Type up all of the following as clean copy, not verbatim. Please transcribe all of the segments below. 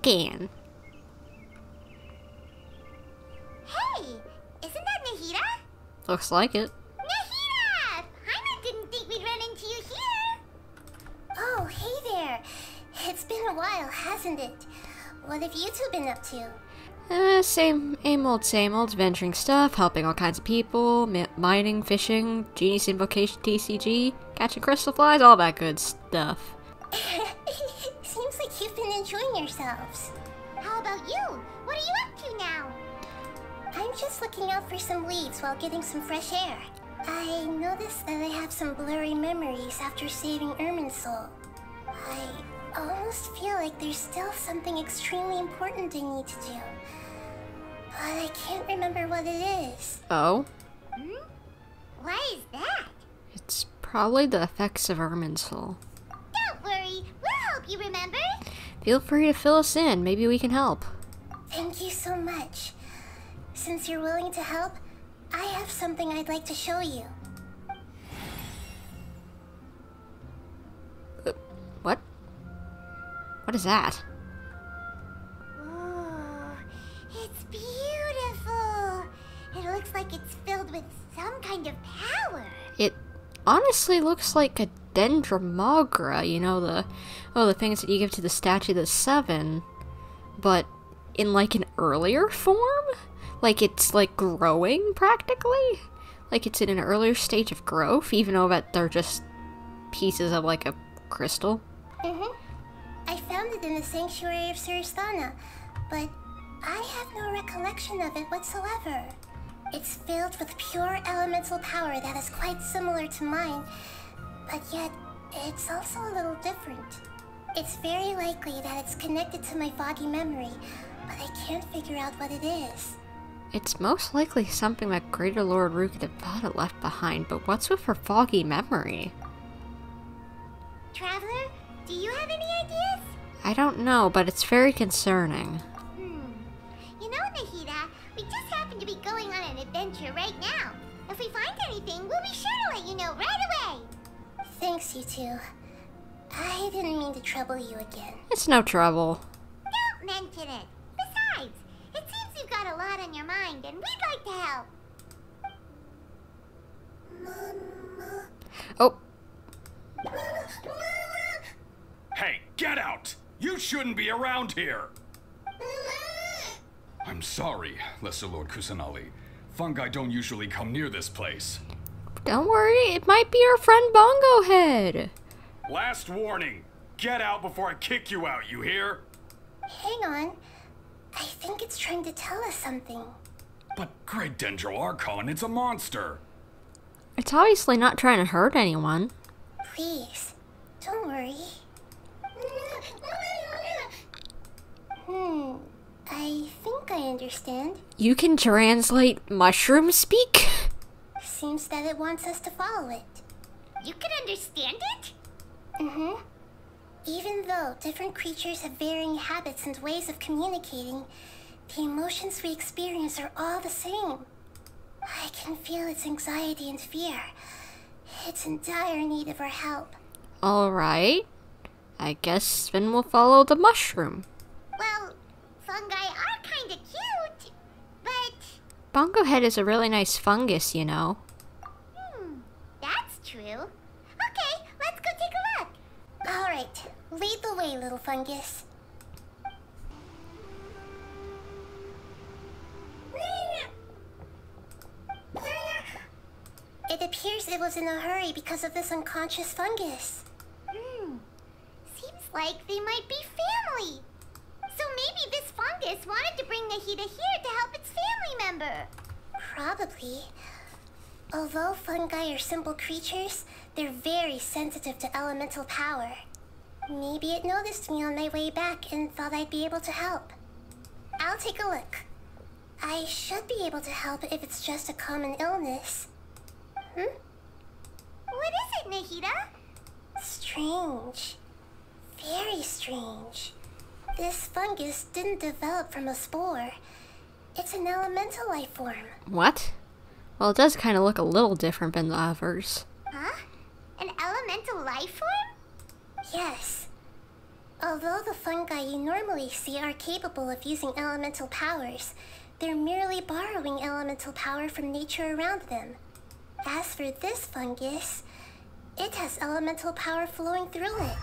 can. Hey, isn't that Nahida? Looks like it. Nahida! Paimon didn't think we'd run into you here. Oh, hey there. It's been a while, hasn't it? What have you two been up to? Same old venturing stuff, helping all kinds of people, mining, fishing, genius invocation TCG, catching crystal flies, all that good stuff. Seems like you've been enjoying yourselves. How about you? What are you up to now? I'm just looking out for some leaves while getting some fresh air. I noticed that I have some blurry memories after saving Irminsul. I almost feel like there's still something extremely important I need to do. But I can't remember what it is. Oh? Why is that? It's probably the effects of Irminsul. Don't worry, we'll help you remember. Feel free to fill us in. Maybe we can help. Thank you so much. Since you're willing to help, I have something I'd like to show you. What? What is that? Oh, it's beautiful. It looks like it's filled with some kind of power. It honestly looks like a Dendromogra, you know, the things that you give to the Statue of the Seven, but in like an earlier form? Like it's like growing practically? Like it's in an earlier stage of growth, even though that they're just pieces of like a crystal? I found it in the sanctuary of Suristana, but I have no recollection of it whatsoever. It's filled with pure elemental power that is quite similar to mine, but yet it's also a little different. It's very likely that it's connected to my foggy memory, but I can't figure out what it is. It's most likely something that Greater Lord Rukkhadevata left behind, but what's with her foggy memory? Traveler, do you have any ideas? I don't know, but it's very concerning. You know, Nahida, we just happen to be going on an adventure right now. If we find anything, we'll be sure to let you know right away. Thanks, you two. I didn't mean to trouble you again. It's no trouble. Don't mention it. Besides, it seems you've got a lot on your mind, and we'd like to help. Mama. Oh, Hey, get out! You shouldn't be around here! I'm sorry, Lesser Lord Kusanali. Fungi don't usually come near this place. don't worry, it might be our friend Bongo Head. Last warning! Get out before I kick you out, you hear? Hang on. I think it's trying to tell us something. But Great Dendro Archon, it's a monster! It's obviously not trying to hurt anyone. Please, don't worry. I think I understand. You can translate mushroom speak? Seems that it wants us to follow it. You can understand it? Even though different creatures have varying habits and ways of communicating, the emotions we experience are all the same. I can feel its anxiety and fear. It's in dire need of our help. Alright. I guess Sven will follow the mushroom. Well, fungi are kinda cute, but... Bongo Head is a really nice fungus, you know. That's true. Okay, let's go take a look. Alright, lead the way, little fungus. It appears it was in a hurry because of this unconscious fungus. Seems like they might be family. So maybe this fungus wanted to bring Nahida here to help its family member. Probably. Although fungi are simple creatures, they're very sensitive to elemental power. Maybe it noticed me on my way back and thought I'd be able to help. I'll take a look. I should be able to help if it's just a common illness. What is it, Nahida? Strange. Very strange. This fungus didn't develop from a spore. It's an elemental life form. What? Well, it does kind of look a little different than the others. Huh? An elemental life form? Yes. Although the fungi you normally see are capable of using elemental powers, they're merely borrowing elemental power from nature around them. As for this fungus, it has elemental power flowing through it.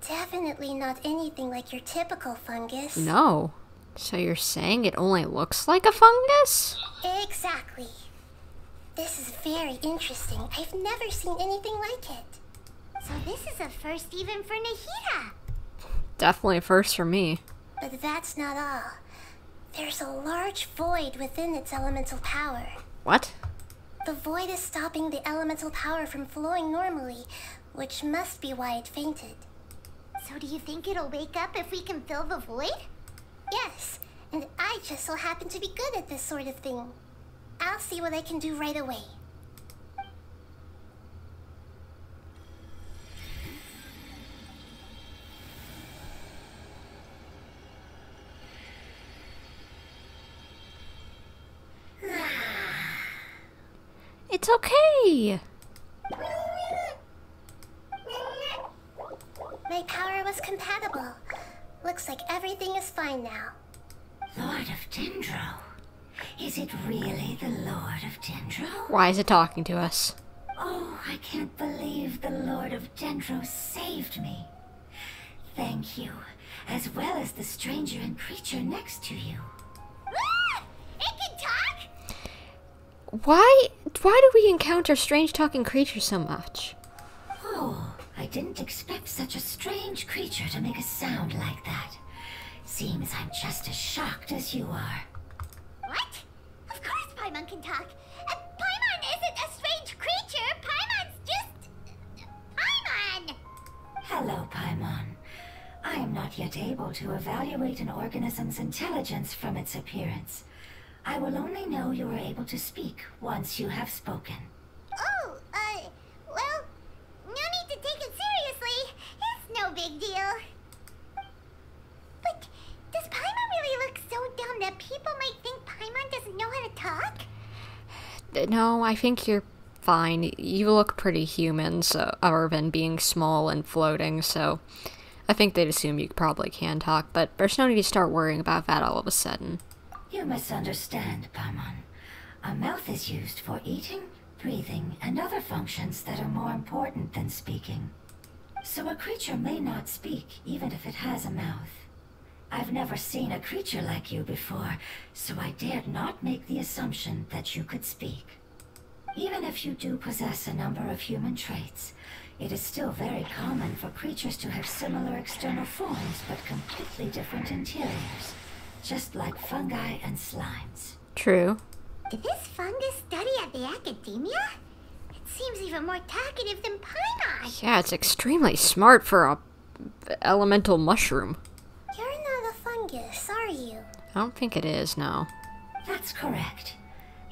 Definitely not anything like your typical fungus. No. So you're saying it only looks like a fungus? Exactly. This is very interesting. I've never seen anything like it. So this is a first even for Nahida. Definitely a first for me. But that's not all. There's a large void within its elemental power. What? The void is stopping the elemental power from flowing normally, which must be why it fainted. So do you think it'll wake up if we can fill the void? Yes, and I just so happen to be good at this sort of thing. I'll see what I can do right away. It's okay. My power was compatible. Looks like everything is fine now. Lord of Dendro? Is it really the Lord of Dendro? Why is it talking to us? Oh, I can't believe the Lord of Dendro saved me. Thank you, as well as the stranger and creature next to you. Ah! It can talk? Why do we encounter strange talking creatures so much? Oh, I didn't expect such a strange creature to make a sound like that. Seems I'm just as shocked as you are. What? Of course Paimon can talk. Paimon isn't a strange creature. Paimon's just... Paimon! Hello, Paimon. I am not yet able to evaluate an organism's intelligence from its appearance. I will only know you are able to speak once you have spoken. Oh, well, no need to take it seriously. It's no big deal. But does Paimon really look so dumb that people might think Paimon doesn't know how to talk? No, I think you're fine. You look pretty human, so other than being small and floating, so I think they'd assume you probably can talk, but there's no need to start worrying about that all of a sudden. You misunderstand, Paimon. A mouth is used for eating, breathing, and other functions that are more important than speaking. So a creature may not speak, even if it has a mouth. I've never seen a creature like you before, so I dared not make the assumption that you could speak. Even if you do possess a number of human traits, it is still very common for creatures to have similar external forms but completely different interiors, just like fungi and slimes. True. Did this fungus study at the academia? It seems even more talkative than Paimon. Yeah, it's extremely smart for a elemental mushroom. You're not a fungus, are you? I don't think it is, no. That's correct.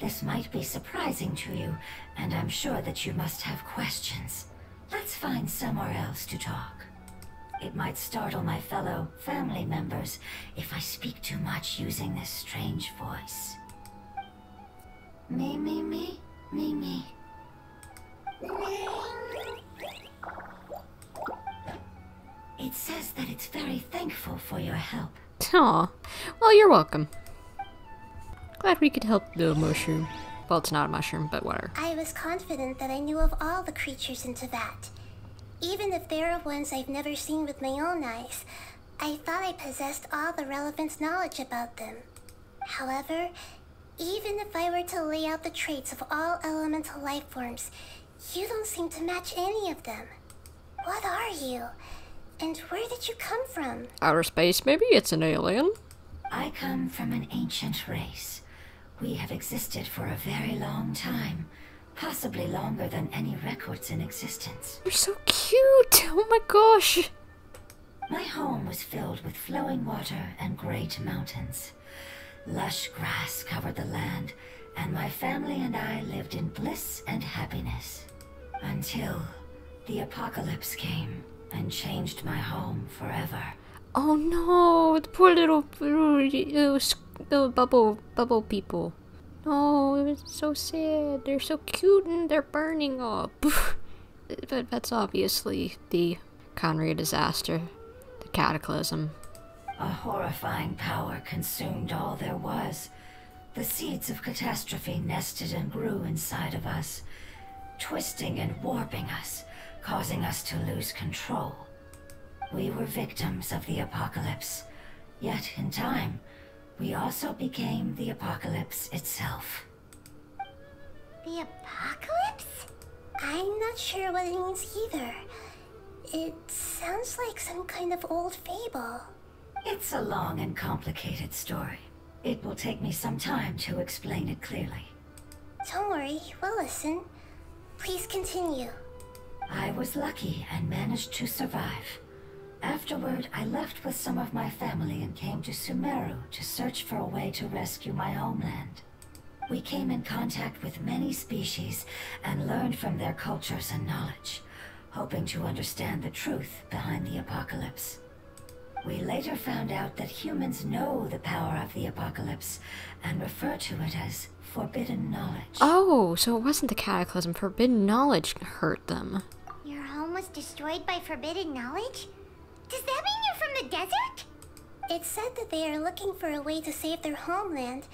This might be surprising to you, and I'm sure that you must have questions. Let's find somewhere else to talk. It might startle my fellow family members if I speak too much using this strange voice. Me, me, me, me, me. It says that it's very thankful for your help. Aw. Well, you're welcome. Glad we could help the mushroom. Well, it's not a mushroom, but whatever. I was confident that I knew of all the creatures in Teyvat. Even if there are ones I've never seen with my own eyes, I thought I possessed all the relevant knowledge about them. However, even if I were to lay out the traits of all elemental life forms, you don't seem to match any of them. What are you? And where did you come from? Outer space, maybe? It's an alien? I come from an ancient race. We have existed for a very long time, possibly longer than any records in existence. You're so cute! Oh my gosh! My home was filled with flowing water and great mountains. Lush grass covered the land, and my family and I lived in bliss and happiness. Until the apocalypse came and changed my home forever. Oh no, the poor little bubble people. No, it was so sad. They're so cute and they're burning up. But that's obviously the Conria disaster. The cataclysm? A horrifying power consumed all there was. The seeds of catastrophe nested and grew inside of us, twisting and warping us, causing us to lose control. We were victims of the apocalypse, yet in time, we also became the apocalypse itself. The apocalypse? I'm not sure what it means either. It sounds like some kind of old fable. It's a long and complicated story. It will take me some time to explain it clearly. Don't worry, we'll listen. Please continue. I was lucky and managed to survive. Afterward, I left with some of my family and came to Sumeru to search for a way to rescue my homeland. We came in contact with many species and learned from their cultures and knowledge, hoping to understand the truth behind the apocalypse. We later found out that humans know the power of the apocalypse and refer to it as forbidden knowledge. Oh, so it wasn't the cataclysm. Forbidden knowledge hurt them. Your home was destroyed by forbidden knowledge? Does that mean you're from the desert? It said that they are looking for a way to save their homeland,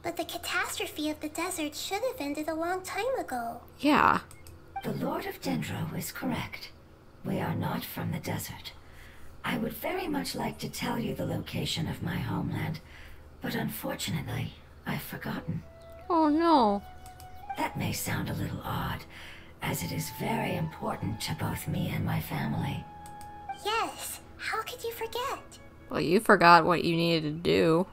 but the catastrophe of the desert should have ended a long time ago. Yeah. The Lord of Dendro is correct. We are not from the desert. I would very much like to tell you the location of my homeland, but unfortunately, I've forgotten. Oh no. That may sound a little odd, as it is very important to both me and my family. Yes, how could you forget? Well, you forgot what you needed to do.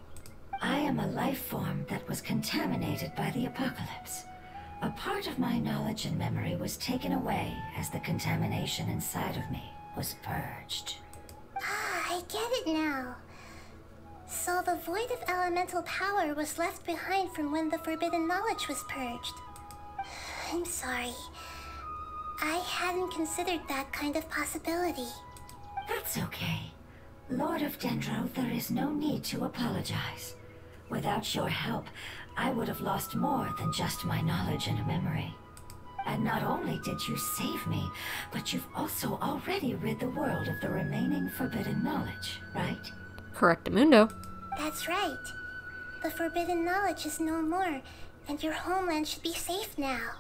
I am a life form that was contaminated by the apocalypse. A part of my knowledge and memory was taken away as the contamination inside of me was purged. Ah, I get it now. So the void of elemental power was left behind from when the forbidden knowledge was purged. I'm sorry. I hadn't considered that kind of possibility. That's okay. Lord of Dendro, there is no need to apologize. Without your help, I would have lost more than just my knowledge and memory. And not only did you save me, but you've also already rid the world of the remaining forbidden knowledge, right? Correctamundo. That's right. The forbidden knowledge is no more, and your homeland should be safe now.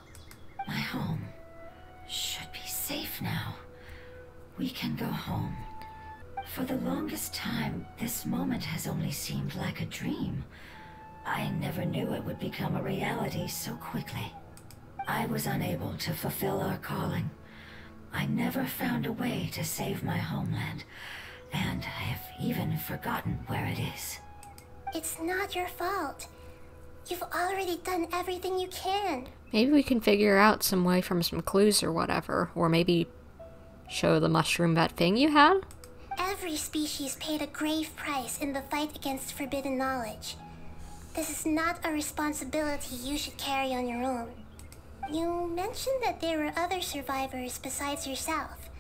My home should be safe now. We can go home. For the longest time, this moment has only seemed like a dream. I never knew it would become a reality so quickly. I was unable to fulfill our calling. I never found a way to save my homeland, and I have even forgotten where it is. It's not your fault. You've already done everything you can. Maybe we can figure out some way from some clues or whatever. Or maybe show the mushroom that thing you had? Every species paid a grave price in the fight against forbidden knowledge. This is not a responsibility you should carry on your own. You mentioned that there were other survivors besides yourself.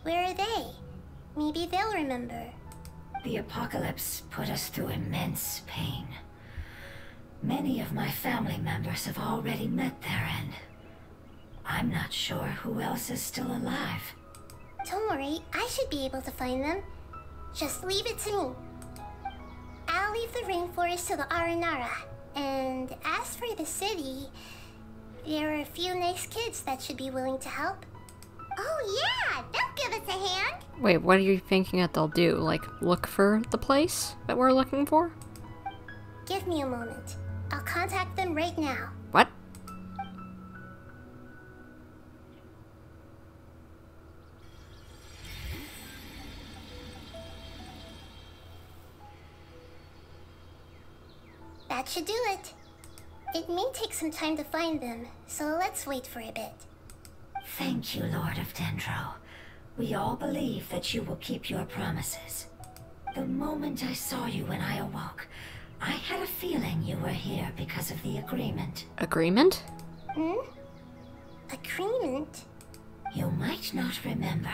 Where are they? Maybe they'll remember. The apocalypse put us through immense pain. Many of my family members have already met their end. I'm not sure who else is still alive. Don't worry, I should be able to find them. Just leave it to me. I'll leave the rainforest to the Aranara. And as for the city, there are a few nice kids that should be willing to help. Oh yeah, they'll give us a hand. Wait, what are you thinking that they'll do? Like, look for the place that we're looking for? Give me a moment. I'll contact them right now. What? That should do it. It may take some time to find them, so let's wait for a bit. Thank you, Lord of Dendro. We all believe that you will keep your promises. The moment I saw you when I awoke, I had a feeling you were here because of the agreement. Agreement? Agreement? You might not remember,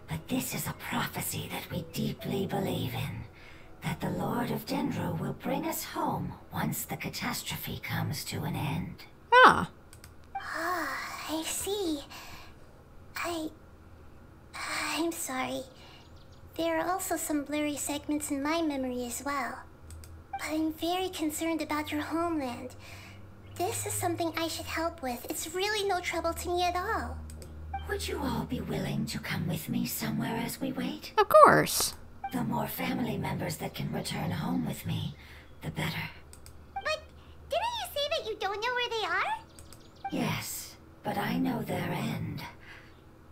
but this is a prophecy that we deeply believe in. That the Lord of Dendro will bring us home once the catastrophe comes to an end. Ah. I see. I'm sorry. There are also some blurry segments in my memory as well. But I'm very concerned about your homeland. This is something I should help with. It's really no trouble to me at all. Would you all be willing to come with me somewhere as we wait? Of course. The more family members that can return home with me, the better. But didn't you say that you don't know where they are? Yes, but I know their end.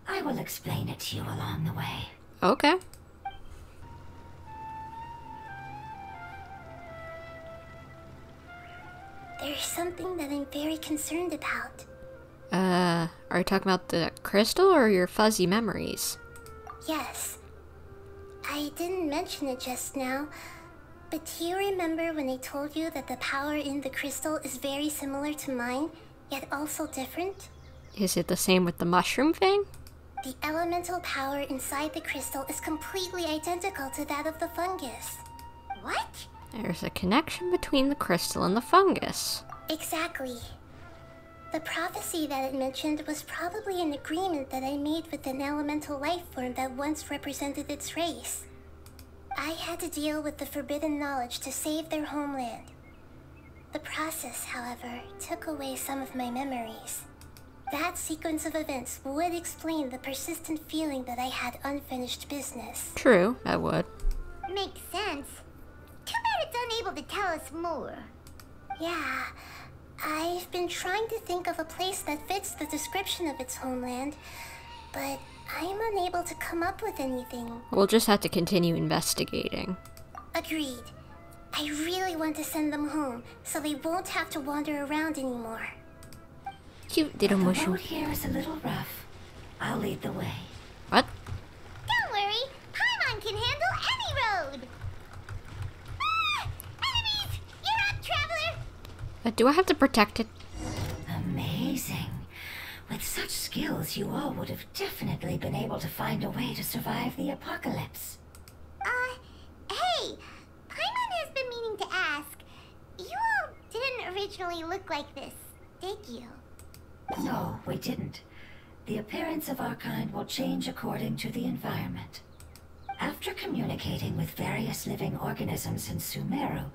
I will explain it to you along the way. Okay. There's something that I'm very concerned about. Are you talking about the crystal or your fuzzy memories? Yes. I didn't mention it just now, but do you remember when I told you that the power in the crystal is very similar to mine, yet also different? Is it the same with the mushroom thing? The elemental power inside the crystal is completely identical to that of the fungus. What? There's a connection between the crystal and the fungus. Exactly. The prophecy that it mentioned was probably an agreement that I made with an elemental life form that once represented its race. I had to deal with the forbidden knowledge to save their homeland. The process, however, took away some of my memories. That sequence of events would explain the persistent feeling that I had unfinished business. True, that would. Makes sense. Too bad it's unable to tell us more. Yeah, I've been trying to think of a place that fits the description of its homeland, but I'm unable to come up with anything. We'll just have to continue investigating. Agreed. I really want to send them home, so they won't have to wander around anymore. Cute little The mushroom. road here is a little rough. I'll lead the way. What? Don't worry, Paimon can handle any road! Ah! Enemies! You're up, traveler! Do I have to protect it? Amazing. With such skills, you all would have definitely been able to find a way to survive the apocalypse. Hey! Paimon has been meaning to ask. You all didn't originally look like this, did you? No, we didn't. The appearance of our kind will change according to the environment. After communicating with various living organisms in Sumeru,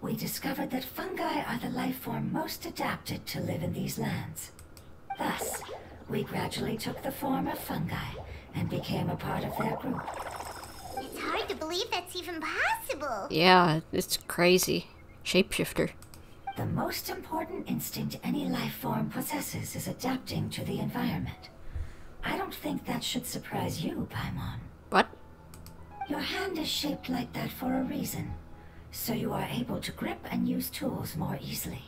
we discovered that fungi are the life form most adapted to live in these lands. Thus, we gradually took the form of fungi and became a part of their group. It's hard to believe that's even possible. Yeah, it's crazy. Shapeshifter. The most important instinct any life form possesses is adapting to the environment. I don't think that should surprise you, Paimon. What? Your hand is shaped like that for a reason, so you are able to grip and use tools more easily.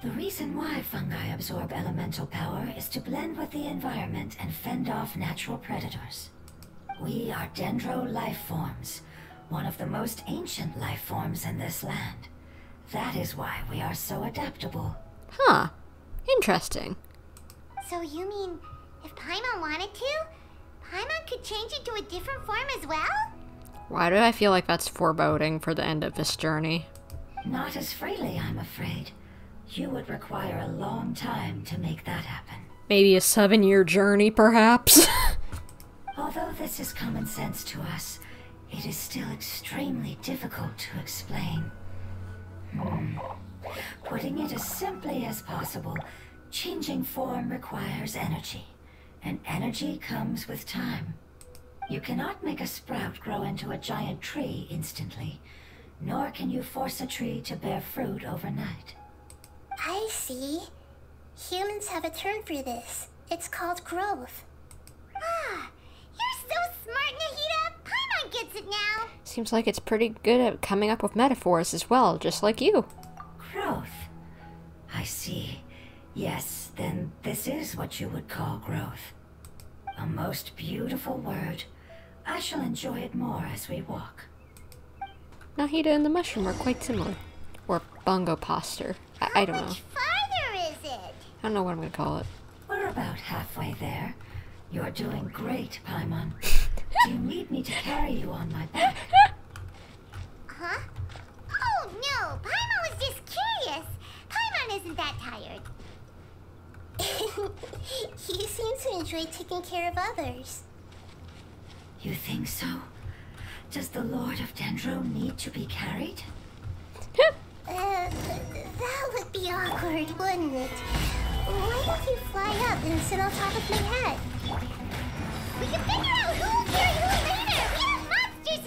The reason why fungi absorb elemental power is to blend with the environment and fend off natural predators. We are dendro life forms, one of the most ancient life forms in this land. That is why we are so adaptable. Huh. Interesting. So you mean, if Paimon wanted to, Paimon could change into a different form as well? Why do I feel like that's foreboding for the end of this journey? Not as freely, I'm afraid. You would require a long time to make that happen. Maybe a 7-year journey, perhaps? Although this is common sense to us, it is still extremely difficult to explain. Putting it as simply as possible, changing form requires energy, and energy comes with time. You cannot make a sprout grow into a giant tree instantly, nor can you force a tree to bear fruit overnight. I see. Humans have a term for this. It's called growth. Ah, you're so smart, Nahida! Paimon gets it now! Seems like it's pretty good at coming up with metaphors as well, just like you. Growth. I see. Yes, then this is what you would call growth. A most beautiful word. I shall enjoy it more as we walk. Nahida and the mushroom are quite similar. Or bungo poster. I don't know. Which farther is it? I don't know what I'm gonna call it. We're about halfway there. You're doing great, Paimon. Do you need me to carry you on my back? Huh? Oh no, Paimon was just curious. Paimon isn't that tired. You seem to enjoy taking care of others. You think so? Does the Lord of Dendro need to be carried? That would be awkward, wouldn't it? Why don't you fly up and sit on top of my head? We can figure out who'll carry who later! We have monsters!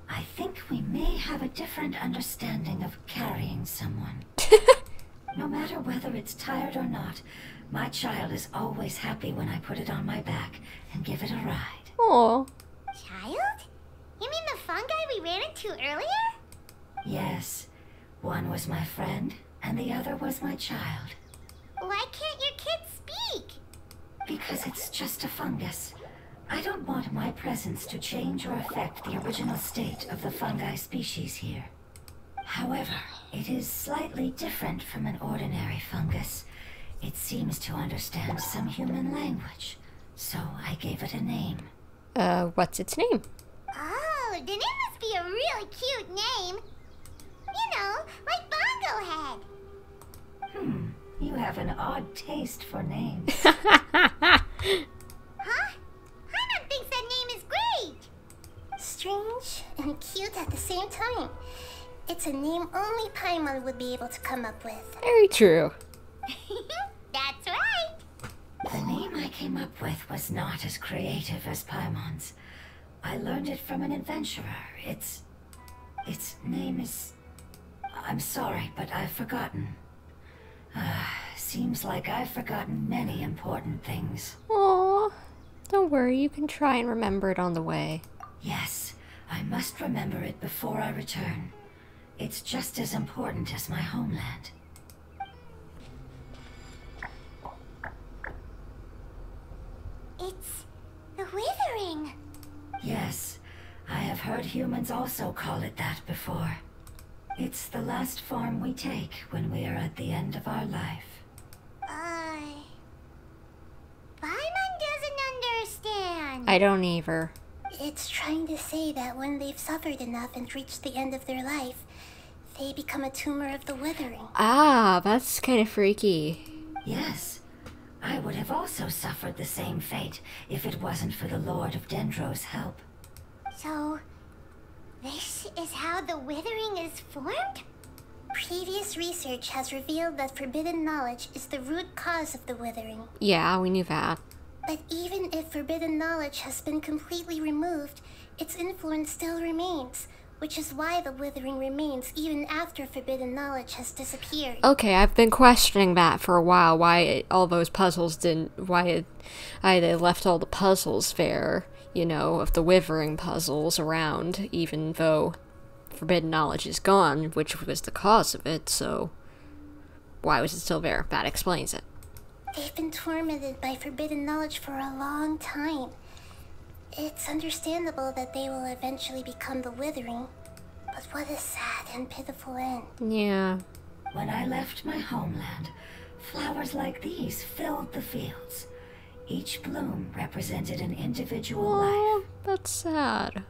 I think we may have a different understanding of carrying someone. No matter whether it's tired or not, my child is always happy when I put it on my back and give it a ride. Aw. Child? You mean the fungi we ran into earlier? Yes, one was my friend, and the other was my child. Why can't your kid speak? Because it's just a fungus. I don't want my presence to change or affect the original state of the fungi species here. However, it is slightly different from an ordinary fungus. It seems to understand some human language, so I gave it a name. What's its name? Oh, the name must be a really cute name. You know, like Bongo Head. You have an odd taste for names. Huh? Paimon thinks that name is great. Strange and cute at the same time. It's a name only Paimon would be able to come up with. Very true. That's right. The name I came up with was not as creative as Paimon's. I learned it from an adventurer. Its name is... I'm sorry, but I've forgotten. Seems like I've forgotten many important things. Aw. Don't worry, you can try and remember it on the way. Yes, I must remember it before I return. It's just as important as my homeland. It's the Withering. Yes, I have heard humans also call it that before. It's the last form we take when we are at the end of our life. Paimon doesn't understand. I don't either. It's trying to say that when they've suffered enough and reached the end of their life, they become a tumor of the Withering. Ah, that's kind of freaky. Yes, I would have also suffered the same fate if it wasn't for the Lord of Dendro's help. So, this is how the Withering is formed? Previous research has revealed that forbidden knowledge is the root cause of the Withering. Yeah, we knew that. But even if forbidden knowledge has been completely removed, its influence still remains, which is why the Withering remains even after forbidden knowledge has disappeared. Okay, I've been questioning that for a while, why all those puzzles why they left all the puzzles there, you know, of the Withering puzzles around, even though forbidden knowledge is gone, which was the cause of it, so why was it still there? That explains it. They've been tormented by forbidden knowledge for a long time. It's understandable that they will eventually become the Withering, but what a sad and pitiful end. Yeah. When I left my homeland, flowers like these filled the fields. Each bloom represented an individual life. Oh, that's sad.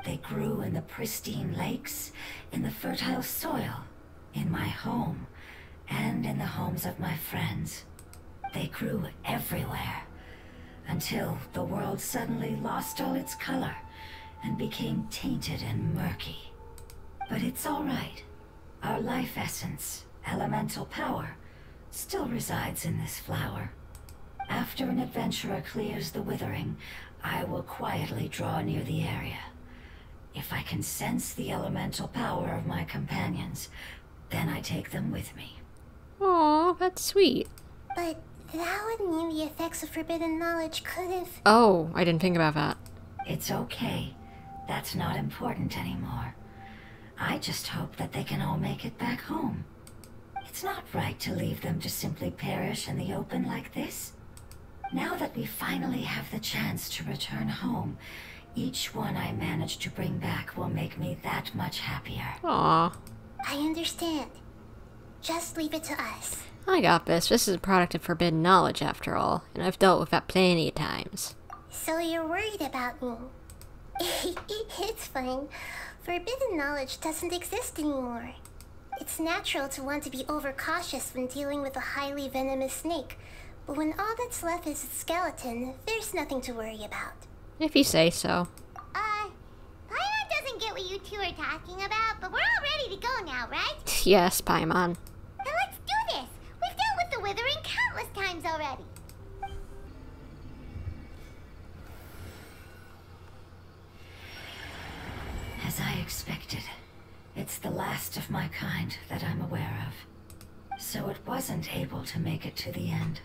They grew in the pristine lakes, in the fertile soil, in my home, and in the homes of my friends. They grew everywhere, until the world suddenly lost all its color and became tainted and murky. But it's all right. Our life essence, elemental power, still resides in this flower. After an adventurer clears the Withering, I will quietly draw near the area. If I can sense the elemental power of my companions, then I take them with me. Aw, that's sweet. But that would mean the effects of forbidden knowledge could have... Oh, I didn't think about that. It's okay. That's not important anymore. I just hope that they can all make it back home. It's not right to leave them to simply perish in the open like this. Now that we finally have the chance to return home, each one I manage to bring back will make me that much happier. Aw. I understand. Just leave it to us. I got this. This is a product of forbidden knowledge, after all, and I've dealt with that plenty of times. So you're worried about me? It's fine. Forbidden knowledge doesn't exist anymore. It's natural to want to be overcautious when dealing with a highly venomous snake, but when all that's left is its skeleton, there's nothing to worry about. If you say so. you two are talking about, but we're all ready to go now, right? Yes, Paimon. Then let's do this! We've dealt with the Withering countless times already! As I expected, it's the last of my kind that I'm aware of. So it wasn't able to make it to the end.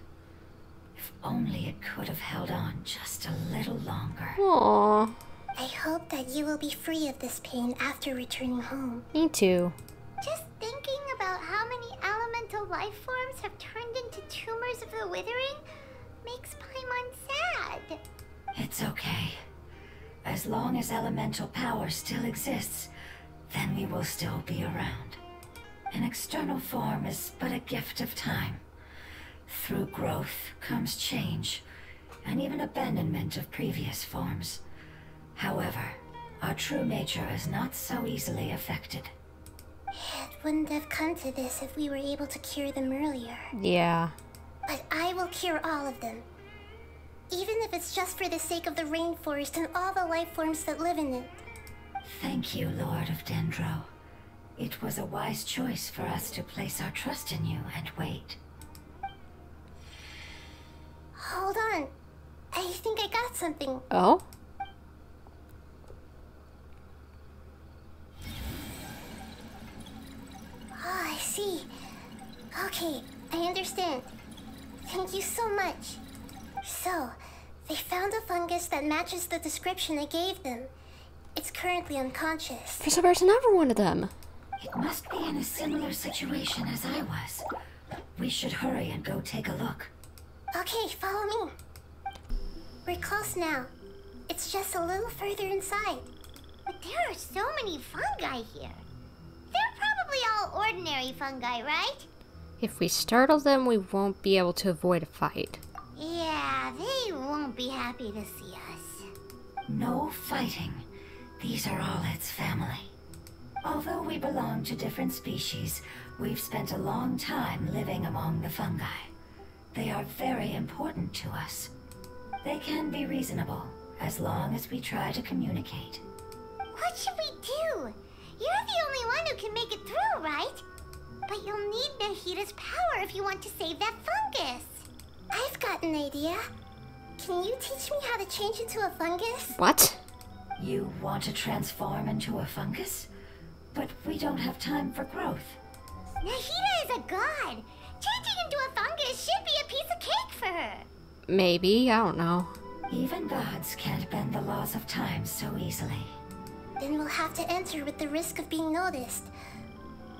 If only it could have held on just a little longer. Aww. I hope that you will be free of this pain after returning home. Me too. Just thinking about how many elemental life forms have turned into tumors of the Withering makes Paimon sad. It's okay. As long as elemental power still exists, then we will still be around. An external form is but a gift of time. Through growth comes change, and even abandonment of previous forms. However, our true nature is not so easily affected. It wouldn't have come to this if we were able to cure them earlier. Yeah. But I will cure all of them. Even if it's just for the sake of the rainforest and all the life forms that live in it. Thank you, Lord of Dendro. It was a wise choice for us to place our trust in you and wait. Hold on. I think I got something. Oh? Oh, I see. Okay, I understand. Thank you so much. So, they found a fungus that matches the description I gave them. It's currently unconscious. For some reason, never one of them. It must be in a similar situation as I was. We should hurry and go take a look. Okay, follow me. We're close now. It's just a little further inside. But there are so many fungi here. They're probably all ordinary fungi, right? If we startle them, we won't be able to avoid a fight. Yeah, they won't be happy to see us. No fighting. These are all its family. Although we belong to different species, we've spent a long time living among the fungi. They are very important to us. They can be reasonable, as long as we try to communicate. What should we do? You're the only one who can make it through, right? But you'll need Nahita's power if you want to save that fungus. I've got an idea. Can you teach me how to change into a fungus? What? You want to transform into a fungus? But we don't have time for growth. Nahita is a god. Changing into a fungus should be a piece of cake for her. Maybe, I don't know. Even gods can't bend the laws of time so easily. Then we'll have to enter with the risk of being noticed.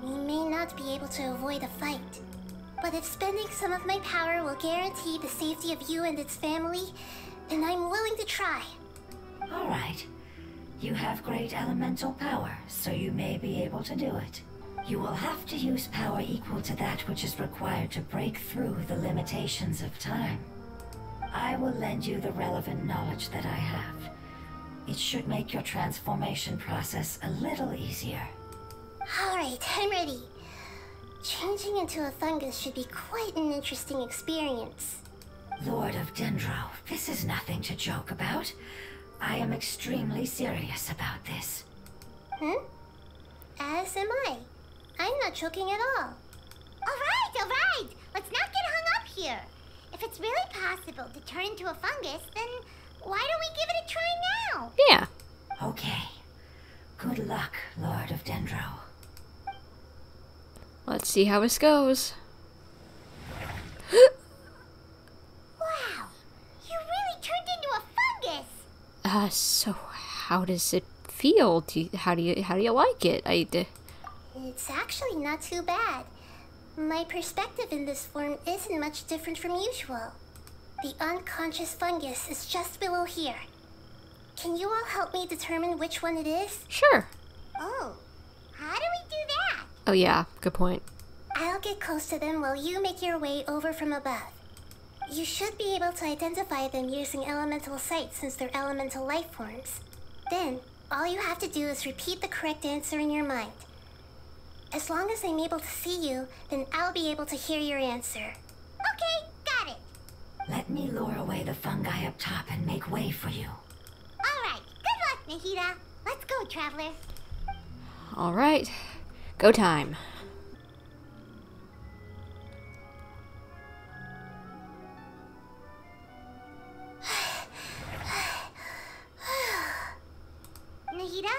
We may not be able to avoid a fight. But if spending some of my power will guarantee the safety of you and its family, then I'm willing to try. All right. You have great elemental power, so you may be able to do it. You will have to use power equal to that which is required to break through the limitations of time. I will lend you the relevant knowledge that I have. It should make your transformation process a little easier. Alright, I'm ready. Changing into a fungus should be quite an interesting experience. Lord of Dendro, this is nothing to joke about. I am extremely serious about this. As am I. I'm not joking at all. Alright! Let's not get hung up here. If it's really possible to turn into a fungus, then why don't we give it a try now? Yeah. Okay. Good luck, Lord of Dendro. Let's see how this goes. Wow! You really turned into a fungus! So how does it feel? How do you like it? It's actually not too bad. My perspective in this form isn't much different from usual. The unconscious fungus is just below here. Can you all help me determine which one it is? Sure. Oh, how do we do that? Oh yeah, good point. I'll get close to them while you make your way over from above. You should be able to identify them using elemental sight since they're elemental life forms. Then, all you have to do is repeat the correct answer in your mind. As long as I'm able to see you, then I'll be able to hear your answer. Okay, got it. Let me lure away the fungi up top and make way for you. All right, good luck, Nahita. Let's go, Traveler. Alright. Go time. Nahida?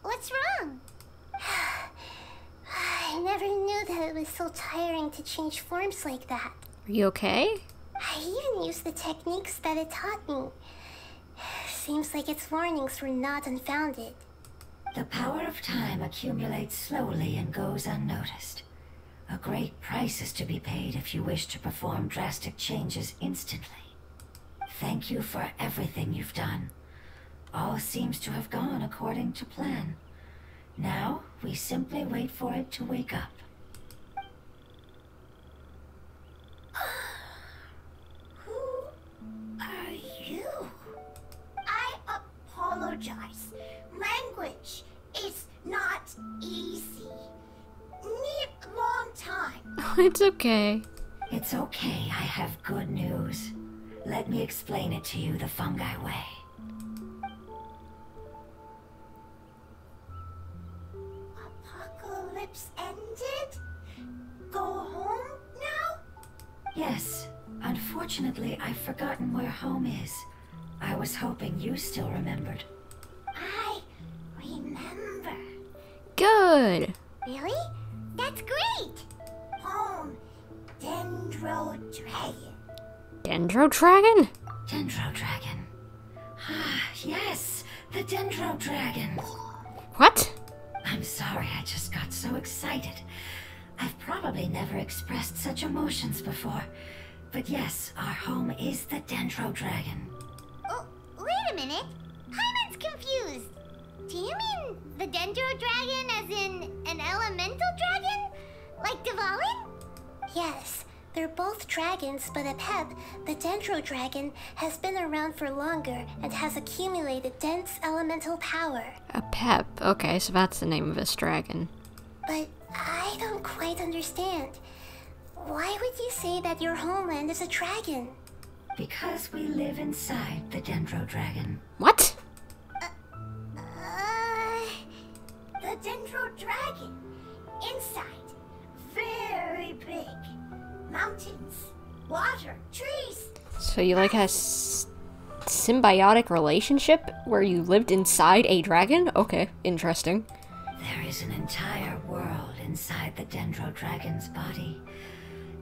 What's wrong? I never knew that it was so tiring to change forms like that. Are you okay? I even used the techniques that it taught me. Seems like its warnings were not unfounded. The power of time accumulates slowly and goes unnoticed. A great price is to be paid if you wish to perform drastic changes instantly. Thank you for everything you've done. All seems to have gone according to plan. Now, we simply wait for it to wake up. Who are you? I apologize. Language is not easy. Need a long time. It's okay. It's okay, I have good news. Let me explain it to you the fungi way. Apocalypse ended? Go home now? Yes, unfortunately, I've forgotten where home is. I was hoping you still remembered. I remember. Good. Really? That's great! Home, Dendro Dragon. Dendro Dragon? Dendro Dragon. Ah, yes, the Dendro Dragon. What? I'm sorry, I just got so excited. I've probably never expressed such emotions before. But yes, our home is the Dendro Dragon. Oh, wait a minute. Paimon's confused. Do you mean the Dendro Dragon as in an elemental dragon? Like Dvalin? Yes, they're both dragons, but Apep, the Dendro Dragon, has been around for longer and has accumulated dense elemental power. Apep. Okay, so that's the name of this dragon. But I don't quite understand. Why would you say that your homeland is a dragon? Because we live inside the Dendro Dragon. What? The Dendro Dragon. Inside. Very big. Mountains. Water. Trees. So you like a symbiotic relationship where you lived inside a dragon? Okay, interesting. There is an entire world inside the Dendro Dragon's body.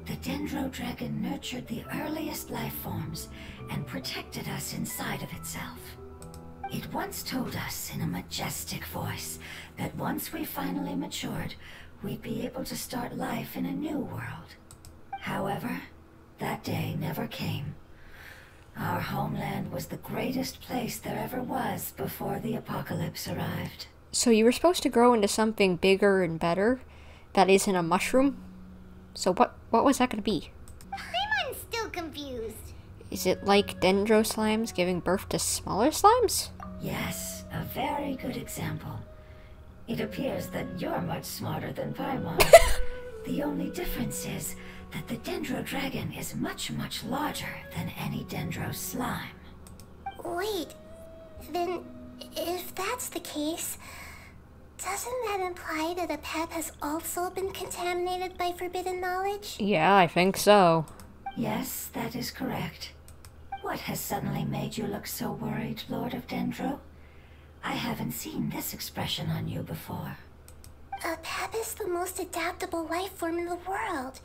The Dendro Dragon nurtured the earliest life forms and protected us inside of itself. It once told us in a majestic voice that once we finally matured, we'd be able to start life in a new world. However, that day never came. Our homeland was the greatest place there ever was before the apocalypse arrived. So you were supposed to grow into something bigger and better that isn't a mushroom? So what was that going to be? Paimon's still confused. Is it like Dendro slimes giving birth to smaller slimes? Yes, a very good example. It appears that you're much smarter than Paimon. The only difference is that the Dendro Dragon is much, much larger than any Dendro slime. Wait, then if that's the case, doesn't that imply that Apep has also been contaminated by forbidden knowledge? Yeah, I think so. Yes, that is correct. What has suddenly made you look so worried, Lord of Dendro? I haven't seen this expression on you before. Apep is the most adaptable life form in the world.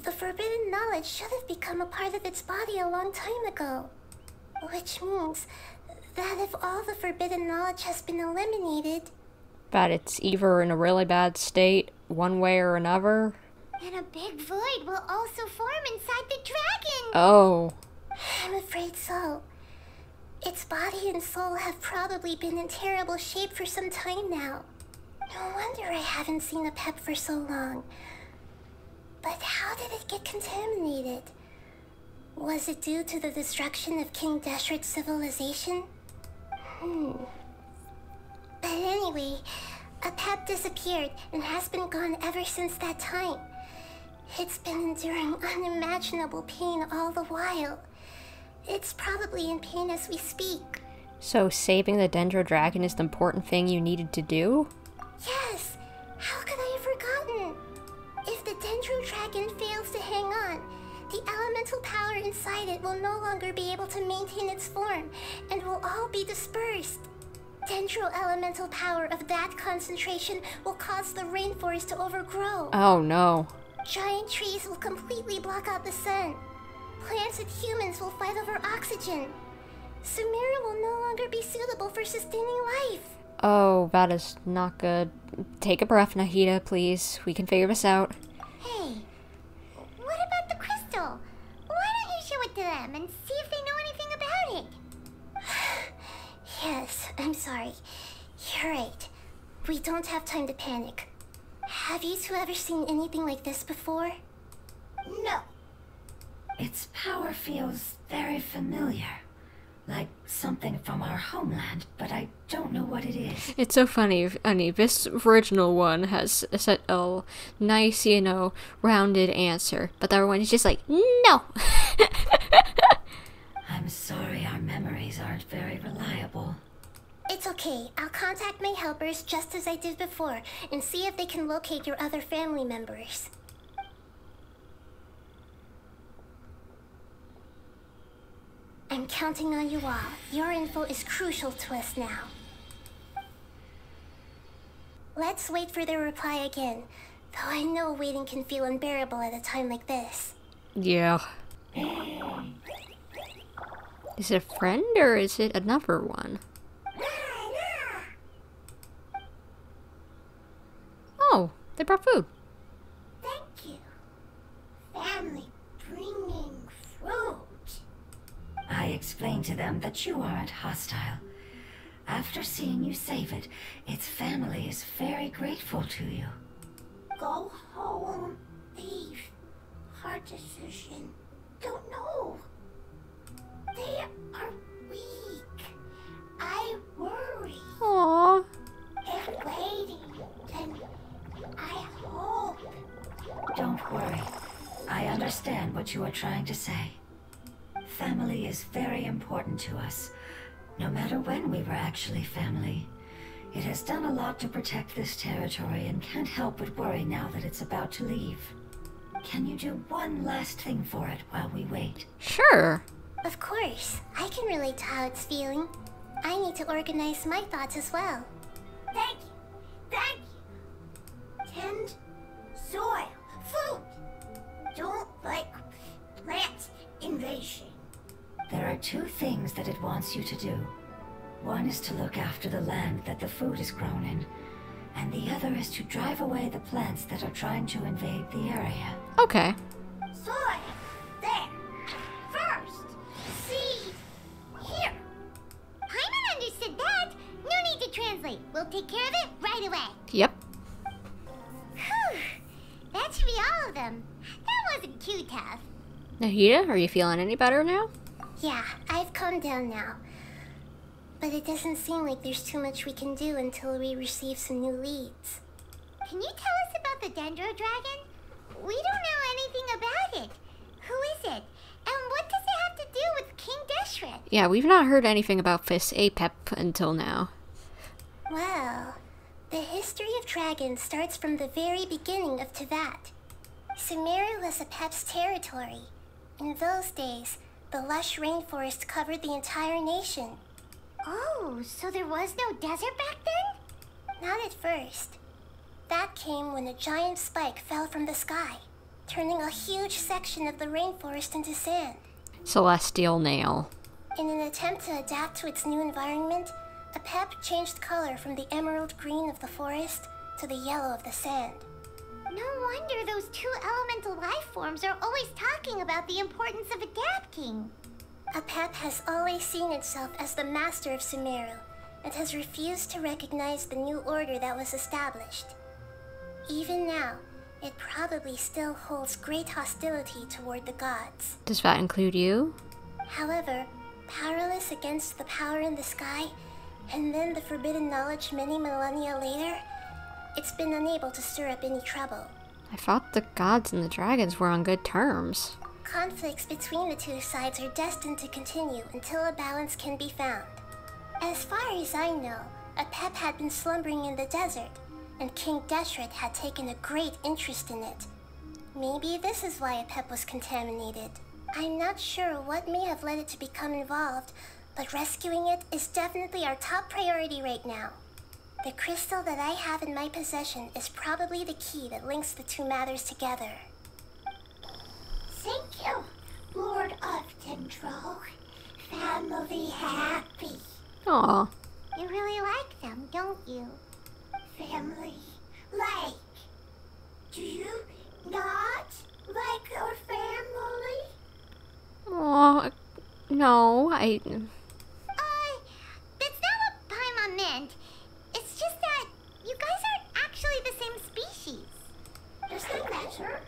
The forbidden knowledge should have become a part of its body a long time ago. Which means that if all the forbidden knowledge has been eliminated, That it's either in a really bad state, one way or another. then a big void will also form inside the dragon! Oh. I'm afraid so. Its body and soul have probably been in terrible shape for some time now. No wonder I haven't seen Apep for so long. But how did it get contaminated? Was it due to the destruction of King Deshret's civilization? But anyway, Apep disappeared and has been gone ever since that time. It's been enduring unimaginable pain all the while. It's probably in pain as we speak. So saving the Dendro Dragon is the important thing you needed to do? Yes! How could I have forgotten? If the Dendro Dragon fails to hang on, the elemental power inside it will no longer be able to maintain its form and will all be dispersed. Dendro elemental power of that concentration will cause the rainforest to overgrow. Oh no. Giant trees will completely block out the sun. Plants and humans will fight over oxygen. Sumeru will no longer be suitable for sustaining life. Oh, that is not good. Take a breath, Nahida, please. We can figure this out. Hey, what about the crystal? Why don't you show it to them and see if they know anything about it? Yes, I'm sorry. You're right. We don't have time to panic. Have you two ever seen anything like this before? No. Its power feels very familiar. Like something from our homeland, but I don't know what it is. It's so funny, Annie. This original one has a nice, rounded answer. But the other one is just like, no! I'm sorry our memories aren't very reliable. It's okay. I'll contact my helpers just as I did before and see if they can locate your other family members. I'm counting on you all. Your info is crucial to us now. Let's wait for their reply again, though I know waiting can feel unbearable at a time like this. Yeah. Is it a friend or is it another one? Oh, they brought food. Thank you. Family bringing fruit. I explained to them that you aren't hostile. After seeing you save it, its family is very grateful to you. Go home. Leave. Hard decision. Don't know. They are weak. I worry. Aww. If waiting, then I hope. Don't worry. I understand what you are trying to say. Family is very important to us, no matter when we were actually family. It has done a lot to protect this territory and can't help but worry now that it's about to leave. Can you do one last thing for it while we wait? Sure. Of course. I can relate to how it's feeling. I need to organize my thoughts as well. Thank you. Thank you. Tend soil. Food. Don't like plant invasion. There are two things that it wants you to do. One is to look after the land that the food is grown in, and the other is to drive away the plants that are trying to invade the area. Okay. Soil. There. First. Seed. Here. Paimon understood that. No need to translate. We'll take care of it right away. Yep. Whew. That should be all of them. That wasn't too tough. Nahida, are you feeling any better now? Yeah, I've calmed down now. But it doesn't seem like there's too much we can do until we receive some new leads. Can you tell us about the Dendro Dragon? We don't know anything about it. Who is it? And what does it have to do with King Deshret? Yeah, we've not heard anything about this Apep until now. Well, the history of dragons starts from the very beginning of Teyvat. Sumeru was Apep's territory. In those days, the lush rainforest covered the entire nation. Oh, so there was no desert back then? Not at first. That came when a giant spike fell from the sky, turning a huge section of the rainforest into sand. Celestial nail. In an attempt to adapt to its new environment, Apep changed color from the emerald green of the forest to the yellow of the sand. No wonder those two elemental life forms are always talking about the importance of adapting. Apep has always seen itself as the master of Sumeru, and has refused to recognize the new order that was established. Even now, it probably still holds great hostility toward the gods. Does that include you? However, powerless against the power in the sky, and then the forbidden knowledge many millennia later, it's been unable to stir up any trouble. I thought the gods and the dragons were on good terms. Conflicts between the two sides are destined to continue until a balance can be found. As far as I know, Apep had been slumbering in the desert, and King Deshret had taken a great interest in it. Maybe this is why Apep was contaminated. I'm not sure what may have led it to become involved, but rescuing it is definitely our top priority right now. The crystal that I have in my possession is probably the key that links the two matters together. Thank you, Lord of Dendro. Family happy. Aw. You really like them, don't you? Family like. Do you not like your family? Aw. No, That's not what Paimon meant. It's just that you guys aren't actually the same species. Doesn't matter.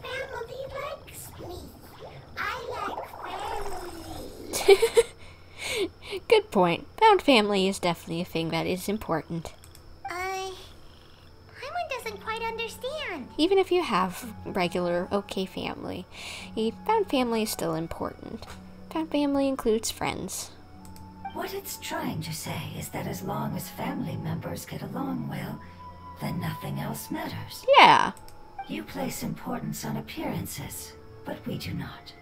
Family likes me. I like family. Good point. Found family is definitely a thing that is important. Paimon doesn't quite understand. Even if you have regular, okay family, found family is still important. Found family includes friends. What it's trying to say is that as long as family members get along well, then nothing else matters. Yeah. You place importance on appearances, but we do not.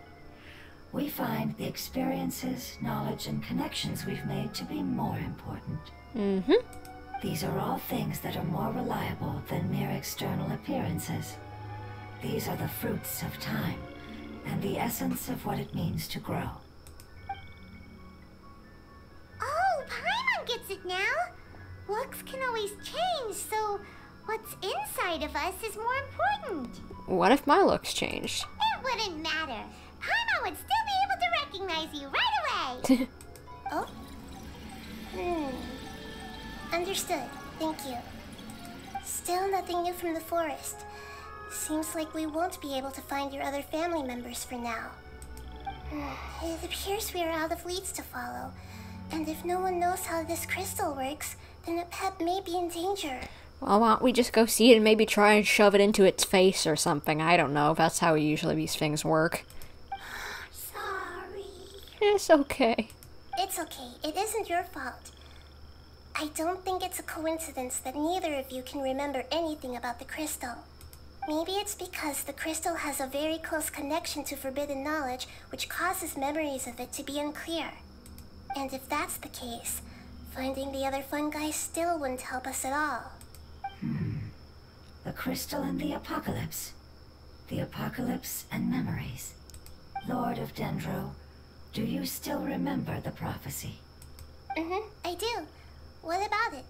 We find the experiences, knowledge, and connections we've made to be more important. Mm-hmm. These are all things that are more reliable than mere external appearances. These are the fruits of time, and the essence of what it means to grow. Oh, Paimon gets it now. Looks can always change, so what's inside of us is more important. What if my looks changed? It wouldn't matter. Paimon would still be able to recognize you right away. Oh? Understood. Thank you. Still nothing new from the forest. Seems like we won't be able to find your other family members for now. It appears we are out of leads to follow. And if no one knows how this crystal works, then Apep may be in danger. Well, why don't we just go see it and maybe try and shove it into its face or something? I don't know. That's how usually these things work. Sorry. It's okay. It's okay. It isn't your fault. I don't think it's a coincidence that neither of you can remember anything about the crystal. Maybe it's because the crystal has a very close connection to forbidden knowledge, which causes memories of it to be unclear. And if that's the case, finding the other fungi still wouldn't help us at all. The crystal and the apocalypse. The apocalypse and memories. Lord of Dendro, do you still remember the prophecy? I do. What about it?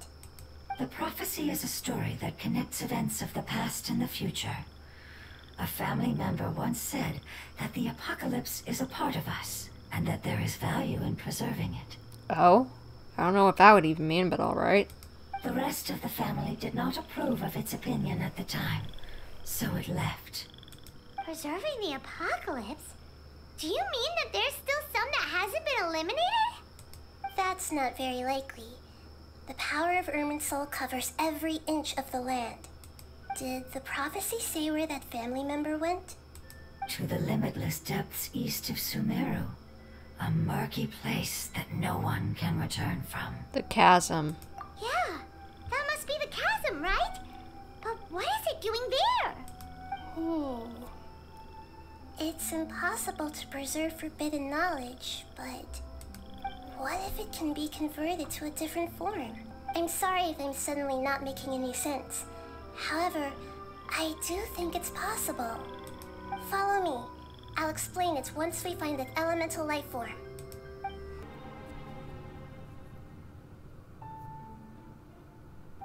The prophecy is a story that connects events of the past and the future. A family member once said that the apocalypse is a part of us, and that there is value in preserving it. Oh? I don't know what that would even mean, but alright. The rest of the family did not approve of its opinion at the time, so it left. Preserving the apocalypse? Do you mean that there's still some that hasn't been eliminated? That's not very likely. The power of Irminsul covers every inch of the land. Did the prophecy say where that family member went? To the limitless depths east of Sumeru. A murky place that no one can return from. The chasm. Yeah, that must be the chasm, right? But what is it doing there? It's impossible to preserve forbidden knowledge, but what if it can be converted to a different form? I'm sorry if I'm suddenly not making any sense. However, I do think it's possible. Follow me. I'll explain it once we find that elemental life form.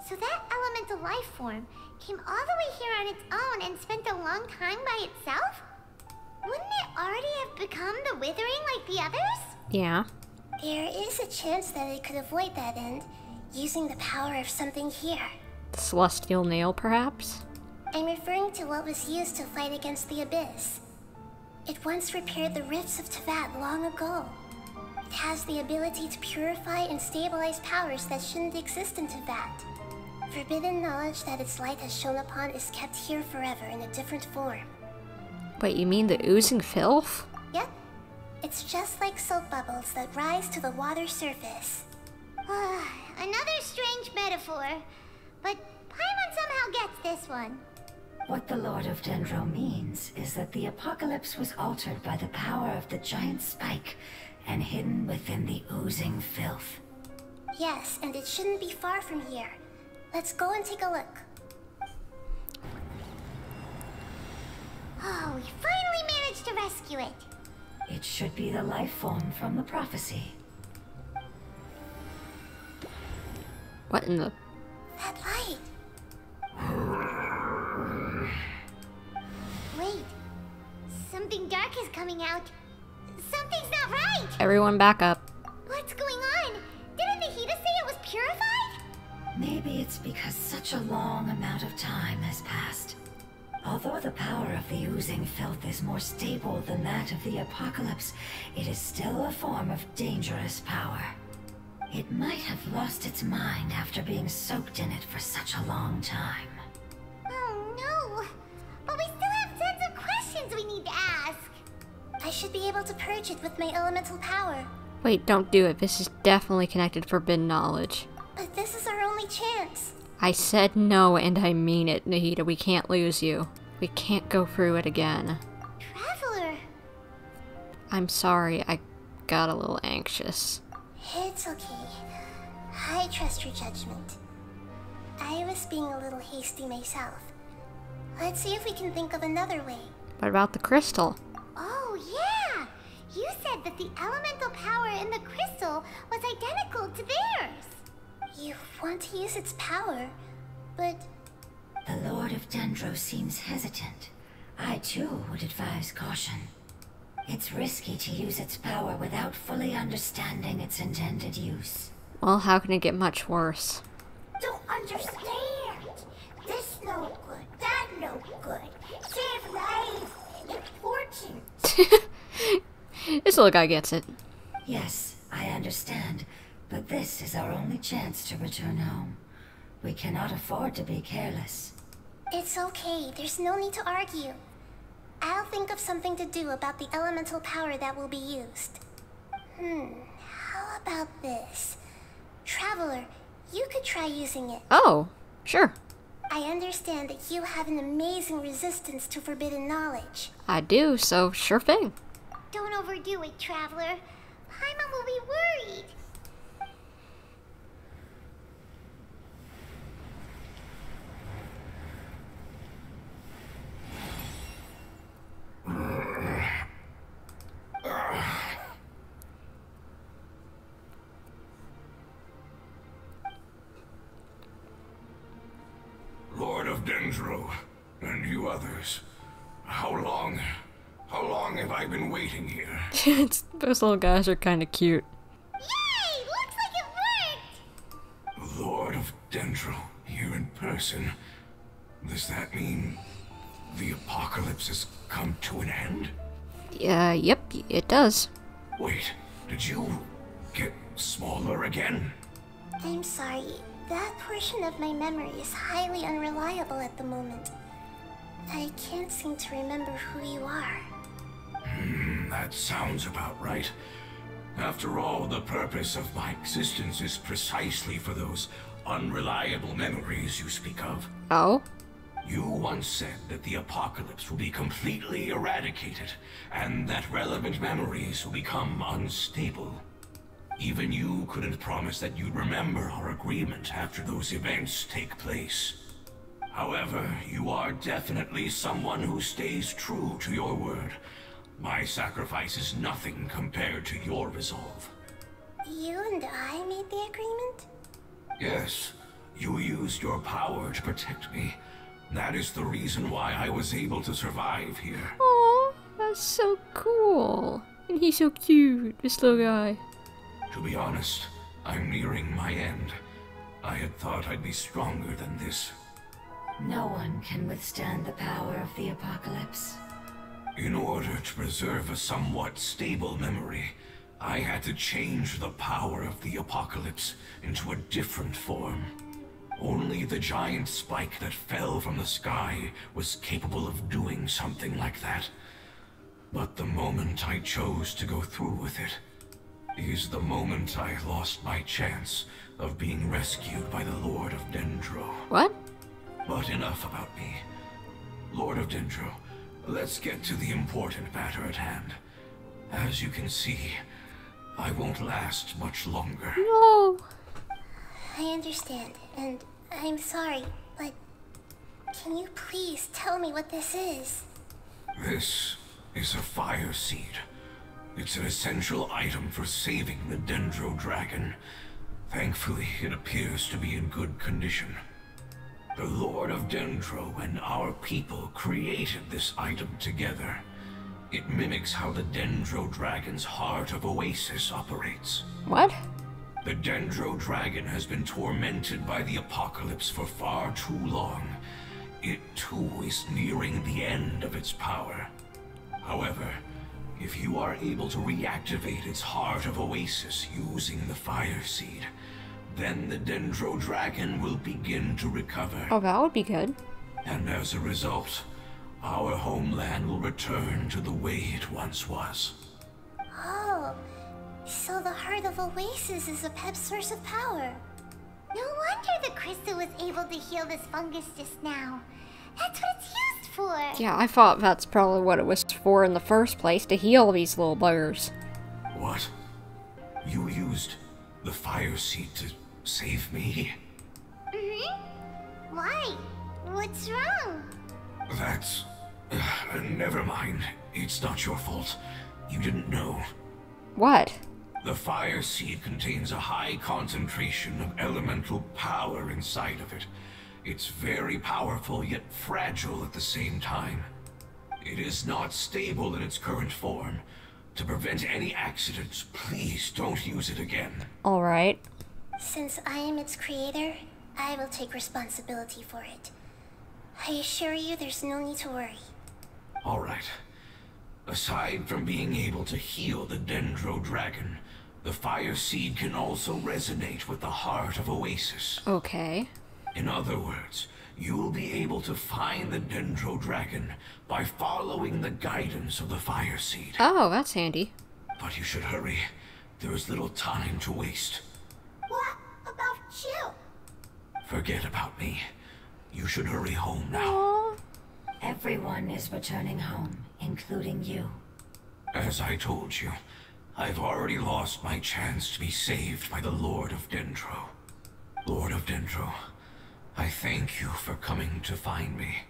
So that elemental life form came all the way here on its own and spent a long time by itself? Wouldn't it already have become the Withering like the others? Yeah. There is a chance that it could avoid that end, using the power of something here. The celestial nail, perhaps? I'm referring to what was used to fight against the Abyss. It once repaired the rifts of Teyvat long ago. It has the ability to purify and stabilize powers that shouldn't exist in Teyvat. Forbidden knowledge that its light has shone upon is kept here forever in a different form. Wait, you mean the oozing filth? Yep. It's just like soap bubbles that rise to the water surface. Another strange metaphor. But Paimon Paimon gets this one. What the Lord of Dendro means is that the apocalypse was altered by the power of the giant spike and hidden within the oozing filth. Yes, and it shouldn't be far from here. Let's go and take a look. Oh, we finally managed to rescue it. It should be the life form from the prophecy. What in the... That light. Wait. Something dark is coming out. Something's not right. Everyone back up. What's going on? Didn't Nahida say it was purified? Maybe it's because such a long amount of time has passed. Although the power of the oozing filth is more stable than that of the apocalypse, it is still a form of dangerous power. It might have lost its mind after being soaked in it for such a long time. Oh no! But we still have tons of questions we need to ask. I should be able to purge it with my elemental power. Wait, don't do it. This is definitely connected to forbidden knowledge. But this is our only chance. I said no, and I mean it, Nahida. We can't lose you. We can't go through it again. Traveler! I'm sorry, I got a little anxious. It's okay. I trust your judgment. I was being a little hasty myself. Let's see if we can think of another way. What about the crystal? Oh, yeah! You said that the elemental power in the crystal was identical to theirs. You want to use its power, but... The Lord of Dendro seems hesitant. I too would advise caution. It's risky to use its power without fully understanding its intended use. Well, how can it get much worse? Don't understand. This no good, that no good. Save lives. Important. This little guy gets it. Yes, I understand, but this is our only chance to return home. We cannot afford to be careless. It's okay. There's no need to argue. I'll think of something to do about the elemental power that will be used. How about this? Traveler, you could try using it. Oh, sure. I understand that you have an amazing resistance to forbidden knowledge. I do, so sure thing. Don't overdo it, Traveler. Paimon will be worried. Lord of Dendro, and you others, how long have I been waiting here? Those little guys are kind of cute. Yay! Looks like it worked! Lord of Dendro, here in person. Does that mean the apocalypse has come to an end? Yep, it does. Wait, did you get smaller again? I'm sorry. That portion of my memory is highly unreliable at the moment. I can't seem to remember who you are. That sounds about right. After all, the purpose of my existence is precisely for those unreliable memories you speak of. Oh? You once said that the apocalypse will be completely eradicated, and that relevant memories will become unstable. Even you couldn't promise that you'd remember our agreement after those events take place. However, you are definitely someone who stays true to your word. My sacrifice is nothing compared to your resolve. You and I made the agreement? Yes, you used your power to protect me. That is the reason why I was able to survive here. Oh, that's so cool. And he's so cute, this little guy. To be honest, I'm nearing my end. I had thought I'd be stronger than this. No one can withstand the power of the apocalypse. In order to preserve a somewhat stable memory, I had to change the power of the apocalypse into a different form. Only the giant spike that fell from the sky was capable of doing something like that. But the moment I chose to go through with it is the moment I lost my chance of being rescued by the Lord of Dendro. What? But enough about me. Lord of Dendro, let's get to the important matter at hand. As you can see, I won't last much longer. No. I understand, and I'm sorry, but can you please tell me what this is? This is a fire seed. It's an essential item for saving the Dendro Dragon. Thankfully, it appears to be in good condition. The Lord of Dendro and our people created this item together. It mimics how the Dendro Dragon's Heart of Oasis operates. What? The Dendro Dragon has been tormented by the apocalypse for far too long. It too is nearing the end of its power. However, if you are able to reactivate its Heart of Oasis using the Fire Seed, then the Dendro Dragon will begin to recover. Oh, that would be good. And as a result, our homeland will return to the way it once was. Oh, so the Heart of Oasis is a Pep's source of power. No wonder the crystal was able to heal this fungus just now. That's what it's used for. Yeah, I thought that's probably what it was for in the first place, to heal these little buggers. What? You used the Fire Seed to save me? Mm-hmm. Why? What's wrong? That's... never mind. It's not your fault. You didn't know. What? The Fire Seed contains a high concentration of elemental power inside of it. It's very powerful, yet fragile at the same time. It is not stable in its current form. To prevent any accidents, please don't use it again. Alright. Since I am its creator, I will take responsibility for it. I assure you there's no need to worry. Alright. Aside from being able to heal the Dendro Dragon, the Fire Seed can also resonate with the Heart of Oasis. Okay. In other words, you'll be able to find the Dendro Dragon by following the guidance of the Fire Seed. Oh, that's handy. But you should hurry. There is little time to waste. What about you? Forget about me. You should hurry home now. Aww. Everyone is returning home, including you. As I told you, I've already lost my chance to be saved by the Lord of Dendro. Lord of Dendro, I thank you for coming to find me,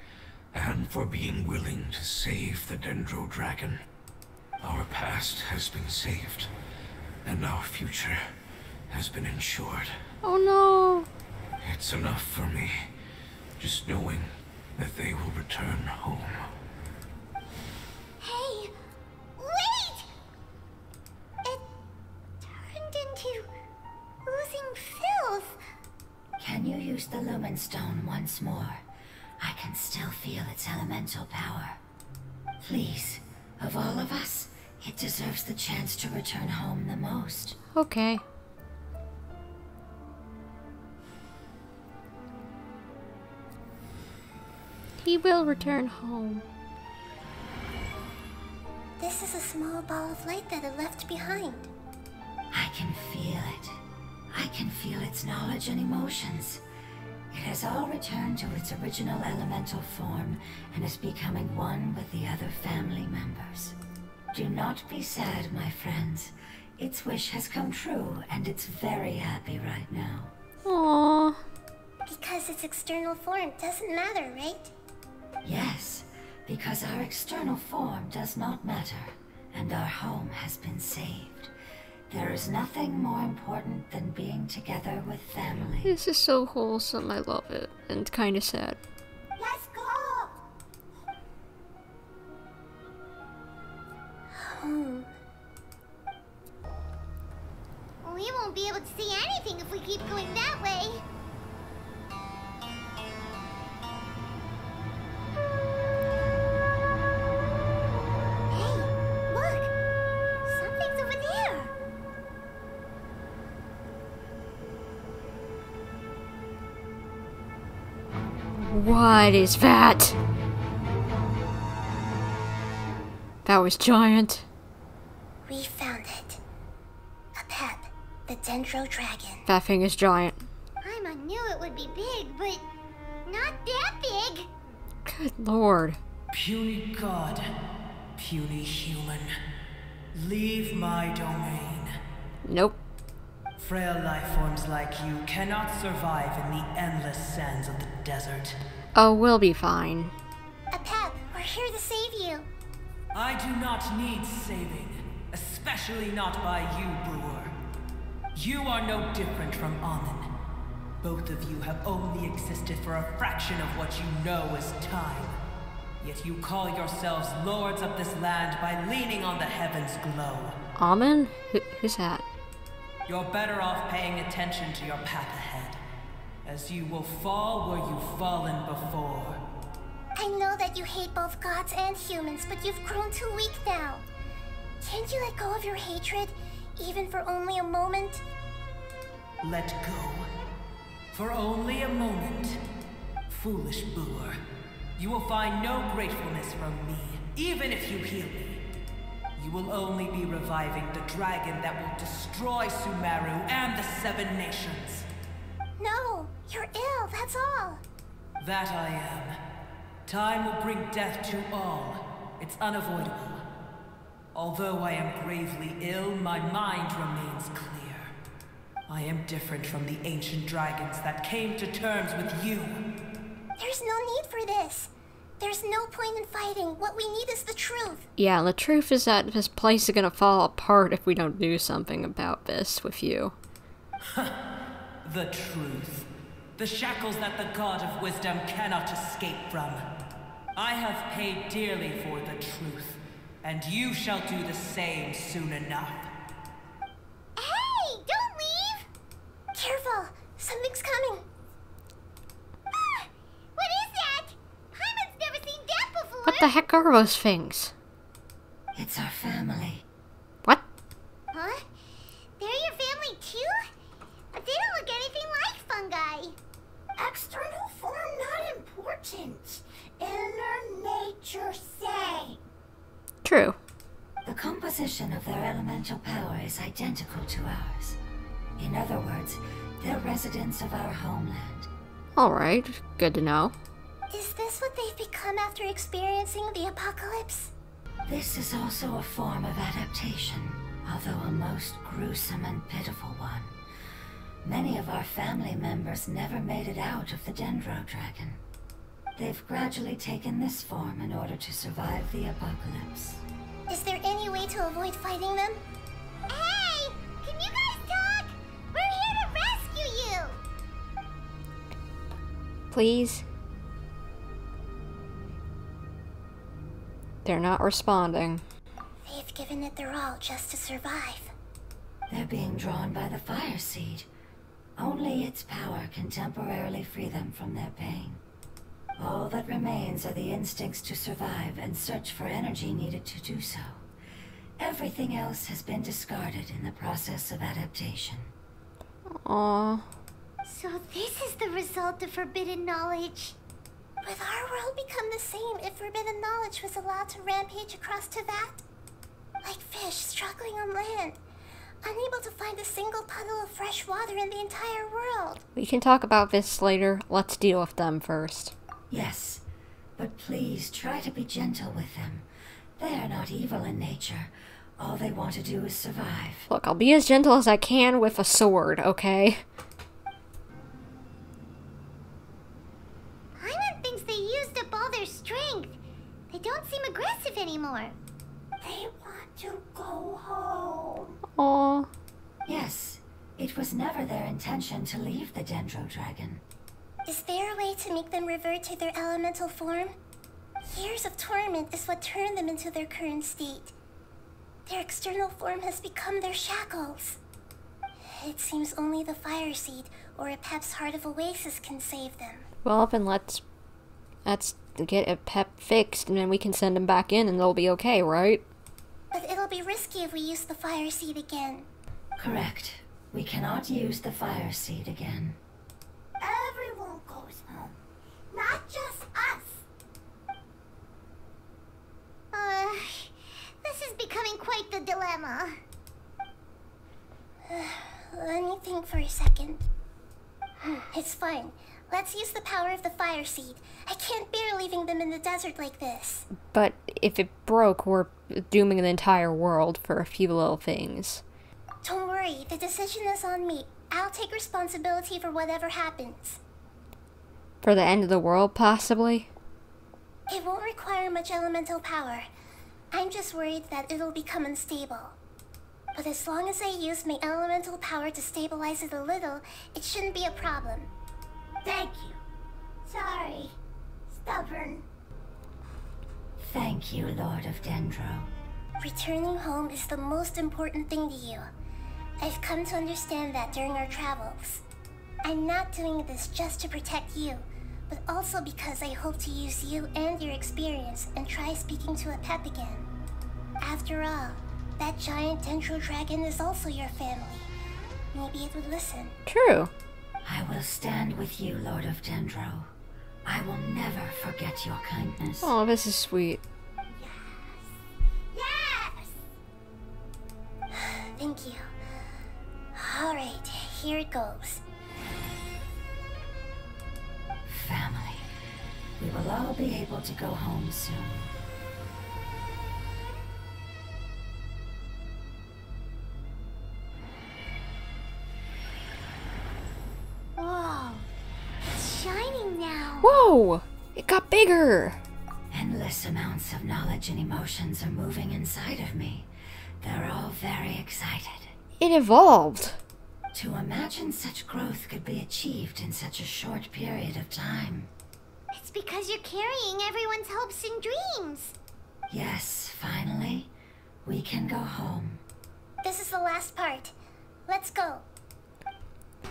and for being willing to save the Dendro Dragon. Our past has been saved, and our future has been ensured. Oh no. It's enough for me, just knowing that they will return home. Hey, wait! It turned into oozing filth. Can you use the Lumen Stone once more? I can still feel its elemental power. Please, of all of us, it deserves the chance to return home the most. Okay. He will return home. This is a small ball of light that it left behind. I can feel it. I can feel its knowledge and emotions. It has all returned to its original elemental form and is becoming one with the other family members. Do not be sad, my friends. Its wish has come true, and it's very happy right now. Aww. Because its external form doesn't matter, right? Yes, because our external form does not matter, and our home has been saved. There is nothing more important than being together with family. This is so wholesome. I love it. And kind of sad. Let's go! Home. We won't be able to see anything if we keep going that way. Hey, look! Something's over there! What is that? That was giant. We found it. A Pep, the Dendro Dragon. That thing is giant. Paimon knew it would be big, but Not that big. Good lord. Puny god, puny human, leave my domain. Nope. Frail life forms like you cannot survive in the endless sands of the desert. Oh, we'll be fine. Apep, we're here to save you. I do not need saving, especially not by you, Brewer. You are no different from Amun. Both of you have only existed for a fraction of what you know as time. Yet you call yourselves lords of this land by leaning on the heavens' glow. Amun? Who's that? You're better off paying attention to your path ahead, as you will fall where you've fallen before. I know that you hate both gods and humans, but you've grown too weak now. Can't you let go of your hatred, even for only a moment? Let go. For only a moment. Foolish Brewer. You will find no gratefulness from me, even if you heal me. You will only be reviving the dragon that will destroy Sumeru and the Seven Nations. No, you're ill, that's all. That I am. Time will bring death to all. It's unavoidable. Although I am gravely ill, my mind remains clear. I am different from the ancient dragons that came to terms with you. There's no need for this. There's no point in fighting. What we need is the truth. Yeah, the truth is that this place is gonna fall apart if we don't do something about this with you. The truth. The shackles that the God of Wisdom cannot escape from. I have paid dearly for the truth, and you shall do the same soon enough. Hey, don't leave! Careful, something's coming. Ah, what is that? Paimon's never seen that before. What the heck are those things? It's our family. What? Huh? They're your family too? But they don't look anything like fungi. External form not important. Inner nature say. True. The composition of their elemental power is identical to ours. In other words, they're residents of our homeland. Alright, good to know. Is this what they've become after experiencing the apocalypse? This is also a form of adaptation, although a most gruesome and pitiful one. Many of our family members never made it out of the Dendro Dragon. They've gradually taken this form in order to survive the apocalypse. Is there any way to avoid fighting them? Hey! Can you guys talk? We're here to rescue you! Please? They're not responding. They've given it their all just to survive. They're being drawn by the fire seed. Only its power can temporarily free them from their pain. All that remains are the instincts to survive and search for energy needed to do so. Everything else has been discarded in the process of adaptation. Aww. So this is the result of forbidden knowledge. Would our world become the same if forbidden knowledge was allowed to rampage across Teyvat? Like fish struggling on land, unable to find a single puddle of fresh water in the entire world. We can talk about this later. Let's deal with them first. Yes, but please try to be gentle with them. They are not evil in nature. All they want to do is survive. Look, I'll be as gentle as I can with a sword, okay? Paimon thinks they used up all their strength. They don't seem aggressive anymore. They want to go home. Aww. Yes, it was never their intention to leave the Dendro Dragon. Is there a way to make them revert to their elemental form? Years of torment is what turned them into their current state. Their external form has become their shackles. It seems only the Fire Seed or Apep's Heart of Oasis can save them. Well, then let's get Apep fixed, and then we can send them back in, and they'll be okay, right? But it'll be risky if we use the Fire Seed again. Correct. We cannot use the fire seed again. Everyone goes home. Not just us. This is becoming quite the dilemma. Let me think for a second. It's fine. Let's use the power of the fire seed. I can't bear leaving them in the desert like this. But if it broke, we're dooming the entire world for a few little things. Don't worry, the decision is on me. I'll take responsibility for whatever happens. For the end of the world, possibly? It won't require much elemental power. I'm just worried that it'll become unstable. But as long as I use my elemental power to stabilize it a little, it shouldn't be a problem. Thank you. Sorry. Stubborn. Thank you, Lord of Dendro. Returning home is the most important thing to you. I've come to understand that during our travels. I'm not doing this just to protect you, but also because I hope to use you and your experience and try speaking to Apep again. After all, that giant Dendro dragon is also your family. Maybe it would listen. True. I will stand with you, Lord of Dendro. I will never forget your kindness. Oh, this is sweet. Yes! Thank you. Alright, here it goes. Family. We will all be able to go home soon. Whoa, it's shining now. Whoa! It got bigger! Endless amounts of knowledge and emotions are moving inside of me. They're all very excited. It evolved! To imagine such growth could be achieved in such a short period of time. It's because you're carrying everyone's hopes and dreams. Yes, finally, we can go home. This is the last part. Let's go.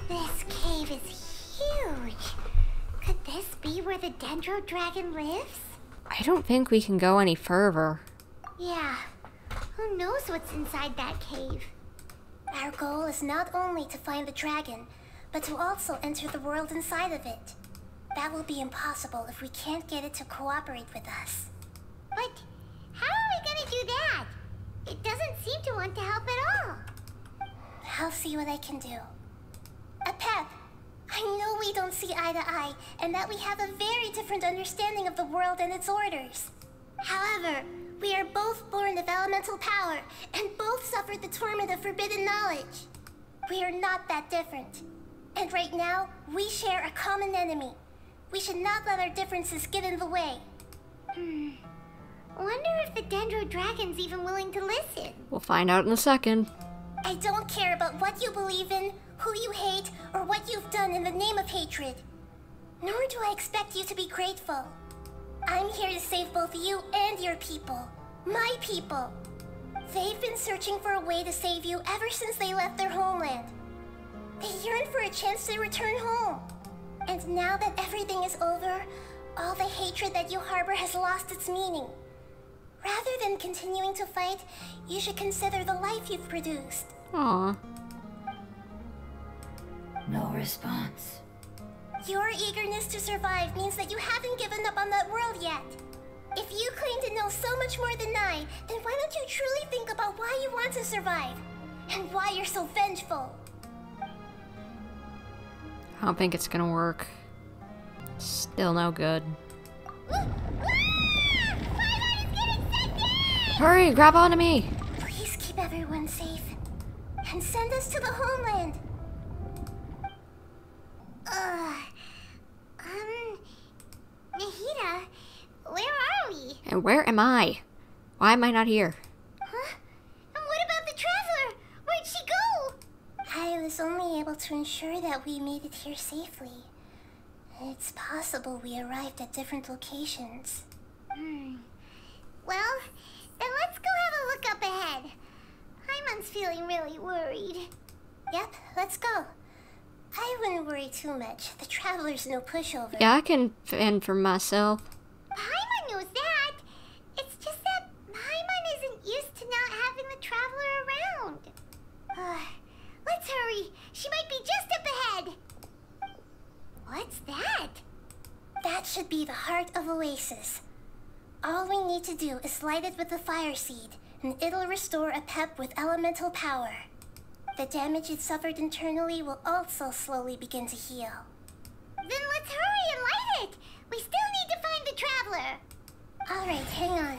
This cave is huge. Could this be where the Dendro Dragon lives? I don't think we can go any further. Yeah. Who knows what's inside that cave? Our goal is not only to find the dragon, but to also enter the world inside of it. That will be impossible if we can't get it to cooperate with us. But how are we gonna do that? It doesn't seem to want to help at all. I'll see what I can do. Apep, I know we don't see eye to eye, and that we have a very different understanding of the world and its orders. However, we are both born of elemental power, and both suffered the torment of forbidden knowledge. We are not that different. And right now, we share a common enemy. We should not let our differences get in the way. Wonder if the Dendro Dragon's even willing to listen. We'll find out in a second. I don't care about what you believe in, who you hate, or what you've done in the name of hatred. Nor do I expect you to be grateful. I'm here to save both you and your people. My people. They've been searching for a way to save you ever since they left their homeland. They yearn for a chance to return home. And now that everything is over, all the hatred that you harbor has lost its meaning. Rather than continuing to fight, you should consider the life you've produced. Aw. No response. Your eagerness to survive means that you haven't given up on that world yet. If you claim to know so much more than I, then why don't you truly think about why you want to survive? And why you're so vengeful? I don't think it's gonna work. Still no good. Hurry, grab onto me! Please keep everyone safe. And send us to the homeland. Nahida, where are we? And where am I? Why am I not here? Huh? And what about the traveler? Where'd she go? I was only able to ensure that we made it here safely. It's possible we arrived at different locations. Well, then let's go have a look up ahead. Paimon's feeling really worried. Yep, let's go. I wouldn't worry too much. The traveler's no pushover. Yeah, I can fend for myself. Paimon knows that. It's just that Paimon isn't used to not having the traveler around. Let's hurry. She might be just up ahead. What's that? That should be the heart of Oasis. All we need to do is light it with the fire seed, and it'll restore Apep with elemental power. The damage it suffered internally will also slowly begin to heal. Then let's hurry and light it! We still need to find the Traveler! Alright, hang on.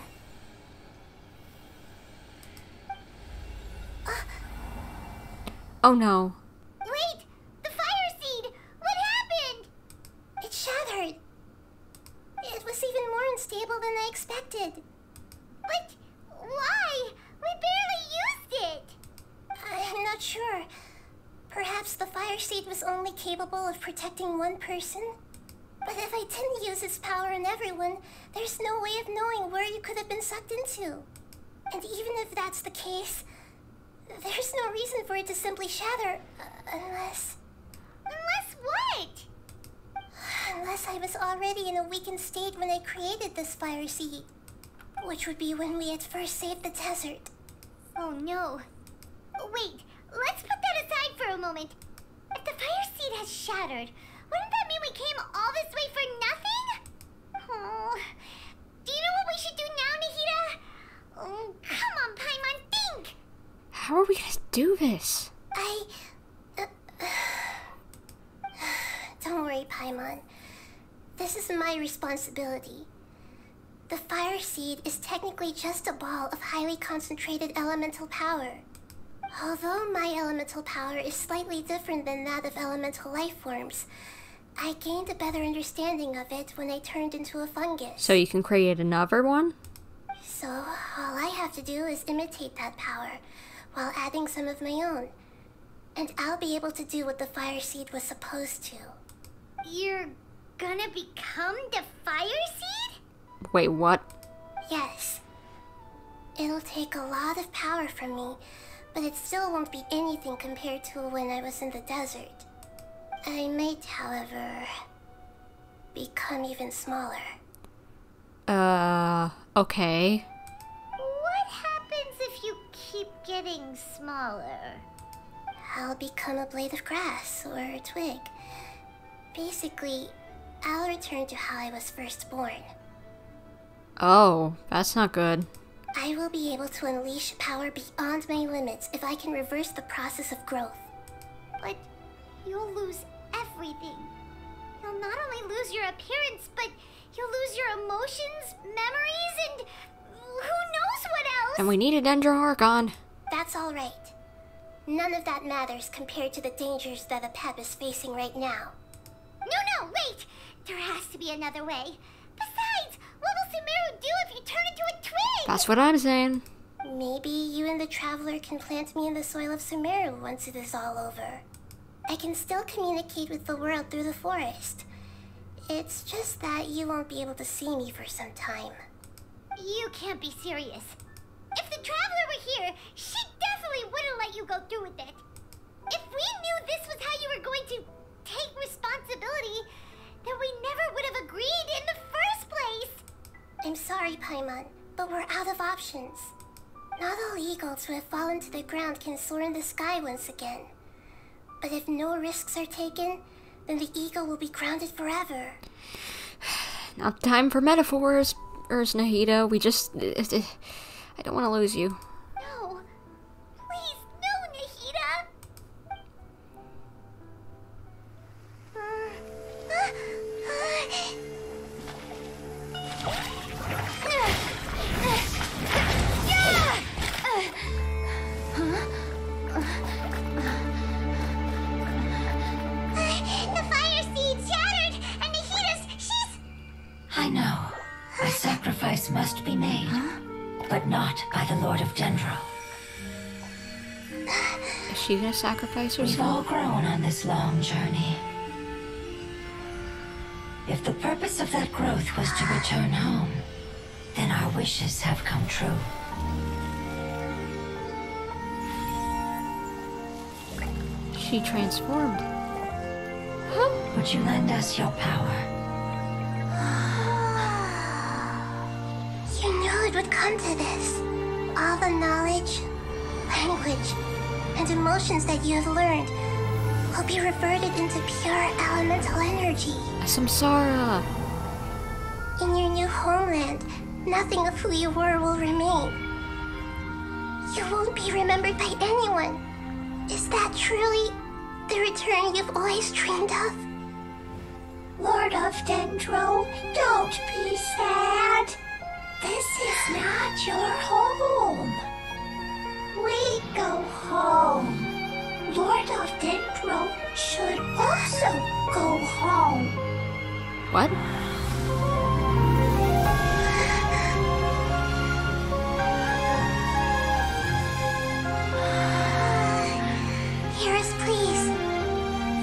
Oh no. Wait! The fire seed! What happened? It shattered. It was even more unstable than I expected. But why? We barely used it! I'm not sure. Perhaps the fire seed was only capable of protecting one person? But if I didn't use its power on everyone, there's no way of knowing where you could have been sucked into. And even if that's the case, there's no reason for it to simply shatter, unless... Unless what? Unless I was already in a weakened state when I created this fire seed. Which would be when we had first saved the desert. Oh no. Wait, let's put that aside for a moment. If the fire seed has shattered, wouldn't that mean we came all this way for nothing? Oh, do you know what we should do now, Nahida? Oh, come on, Paimon, think! How are we gonna do this? Don't worry, Paimon. This is my responsibility. The fire seed is technically just a ball of highly concentrated elemental power. Although my elemental power is slightly different than that of elemental life forms, I gained a better understanding of it when I turned into a fungus. So you can create another one? So all I have to do is imitate that power, while adding some of my own. And I'll be able to do what the fire seed was supposed to. You're gonna become the fire seed? Wait, what? Yes. It'll take a lot of power from me, but it still won't be anything compared to when I was in the desert. I might, however, become even smaller. Okay. What happens if you keep getting smaller? I'll become a blade of grass or a twig. Basically, I'll return to how I was first born. Oh, that's not good. I will be able to unleash power beyond my limits if I can reverse the process of growth. But you'll lose everything. You'll not only lose your appearance, but you'll lose your emotions, memories, and who knows what else? And we need a Dendro Archon. That's all right. None of that matters compared to the dangers that the Pep is facing right now. No, wait! There has to be another way. Besides, what will Sumeru do if you turn into a twig? That's what I'm saying. Maybe you and the Traveler can plant me in the soil of Sumeru once it is all over. I can still communicate with the world through the forest. It's just that you won't be able to see me for some time. You can't be serious. If the Traveler were here, she definitely wouldn't let you go through with it. If we knew this was how you were going to take responsibility, then we never would have agreed in the first place. I'm sorry, Paimon, but we're out of options. Not all eagles who have fallen to the ground can soar in the sky once again. But if no risks are taken, then the eagle will be grounded forever. Not time for metaphors, Nahida. We just... I don't want to lose you. No. Please, no, Nahida! The fire seed shattered, and Nahida's, I know. A sacrifice must be made, but not by the Lord of Dendro. Is she gonna sacrifice We've all herself? grown on this long journey. If the purpose of that growth was to return home, then our wishes have come true. She transformed. Would you lend us your power? You knew it would come to this. All the knowledge, language, and emotions that you have learned will be reverted into pure elemental energy. Samsara. In your new homeland, nothing of who you were will remain. You won't be remembered by anyone. Is that truly the return you've always dreamed of? Lord of Dendro, don't be sad. This is not your home. We go home. Lord of Dendro should also go home. What? Hearers, please.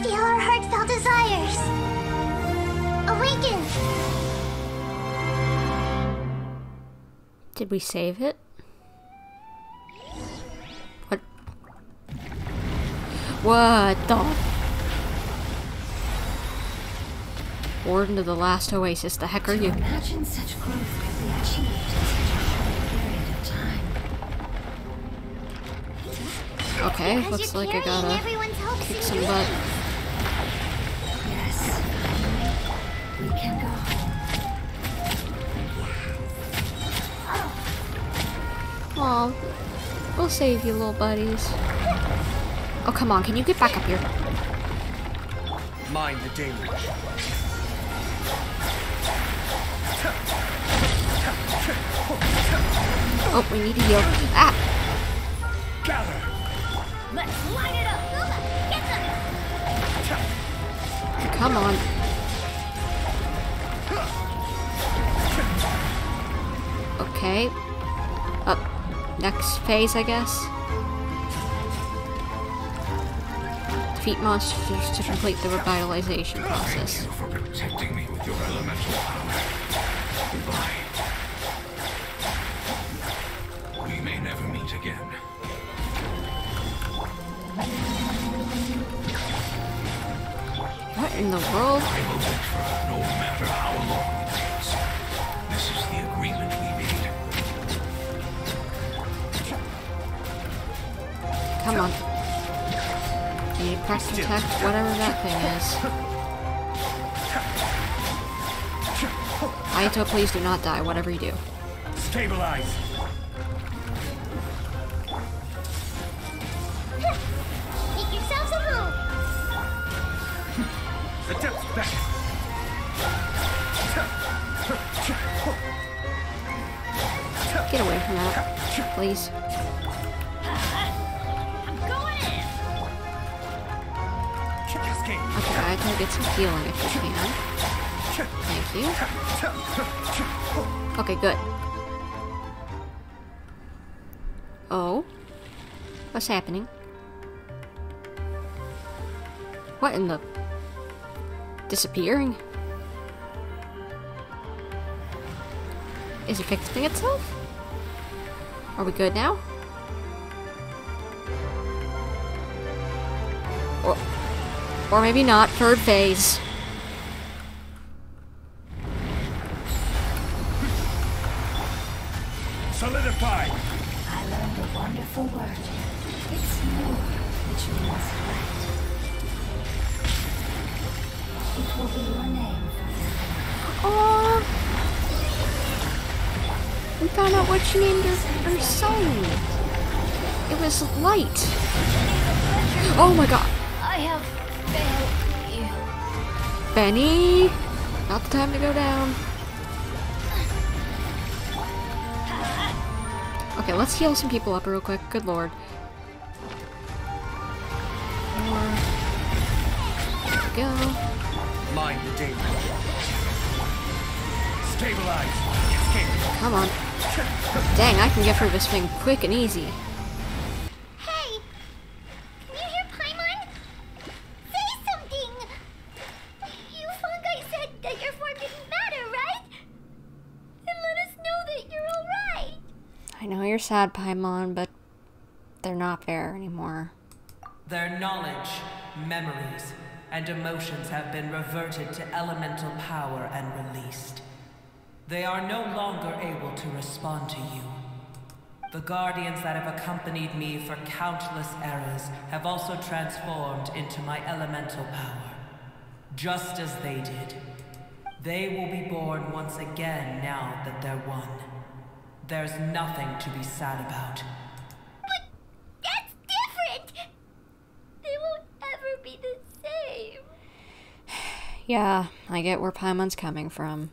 Feel our heartfelt desires. Awaken! Did we save it? What? What the? Warden of the last oasis, the heck are you? Imagine such growth could be achieved in such a short period of time. Okay, Because looks you're like I carrying gotta everyone's hopes kick and some dreams. butt. Yes. We can go home. Aw, we'll save you, little buddies. Oh, come on, can you get back up here? Mind the deluge. Oh, we need to heal. Ah! Gather. Let's light it up! Luma, get them! Come on. Okay. Up. Next phase, I guess. Defeat monsters to complete the revitalization process. Thank you for protecting me with your elemental power. Goodbye. We may never meet again. What in the world? I will Vectra, no matter how long it takes. This is the agreement we made. Come on. You need to press protect whatever that thing is. Ayato, please do not die, whatever you do. Stabilize. Make yourselves at home! Adept back. Get away from that, please. I'm going in! Cascade. Okay, Ayato, get some healing if you can. Thank you. Okay, good. Oh? What's happening? What in the... Disappearing? Is it fixing itself? Are we good now? Or maybe not. Third phase. Solidify. I learned a wonderful word. It's more, which means right. It will be your name forever. Aww. We found out what she named her son. It was Light. Oh my god. I have failed you. Benny! Not the time to go down. Okay, let's heal some people up real quick. Good lord. There we go. Mind the deluge. Stabilize. Cascade. Come on. Dang, I can get through this thing quick and easy. Hey! Can you hear Paimon? Say something! You fungi said that your form didn't matter, right? And let us know that you're alright! I know you're sad, Paimon, but they're not there anymore. Their knowledge, memories, and emotions have been reverted to elemental power and released. They are no longer able to respond to you. The guardians that have accompanied me for countless eras have also transformed into my elemental power, just as they did. They will be born once again now that they're one. There's nothing to be sad about. But that's different! They won't ever be the same. Yeah, I get where Paimon's coming from.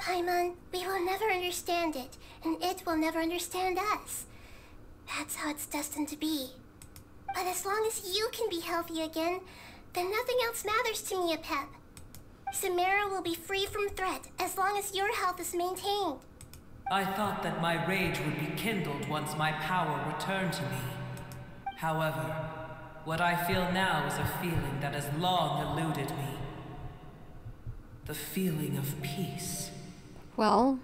Paimon, we will never understand it, and it will never understand us. That's how it's destined to be. But as long as you can be healthy again, then nothing else matters to me, Apep. Samara will be free from threat as long as your health is maintained. I thought that my rage would be kindled once my power returned to me. However, what I feel now is a feeling that has long eluded me. The feeling of peace. Well,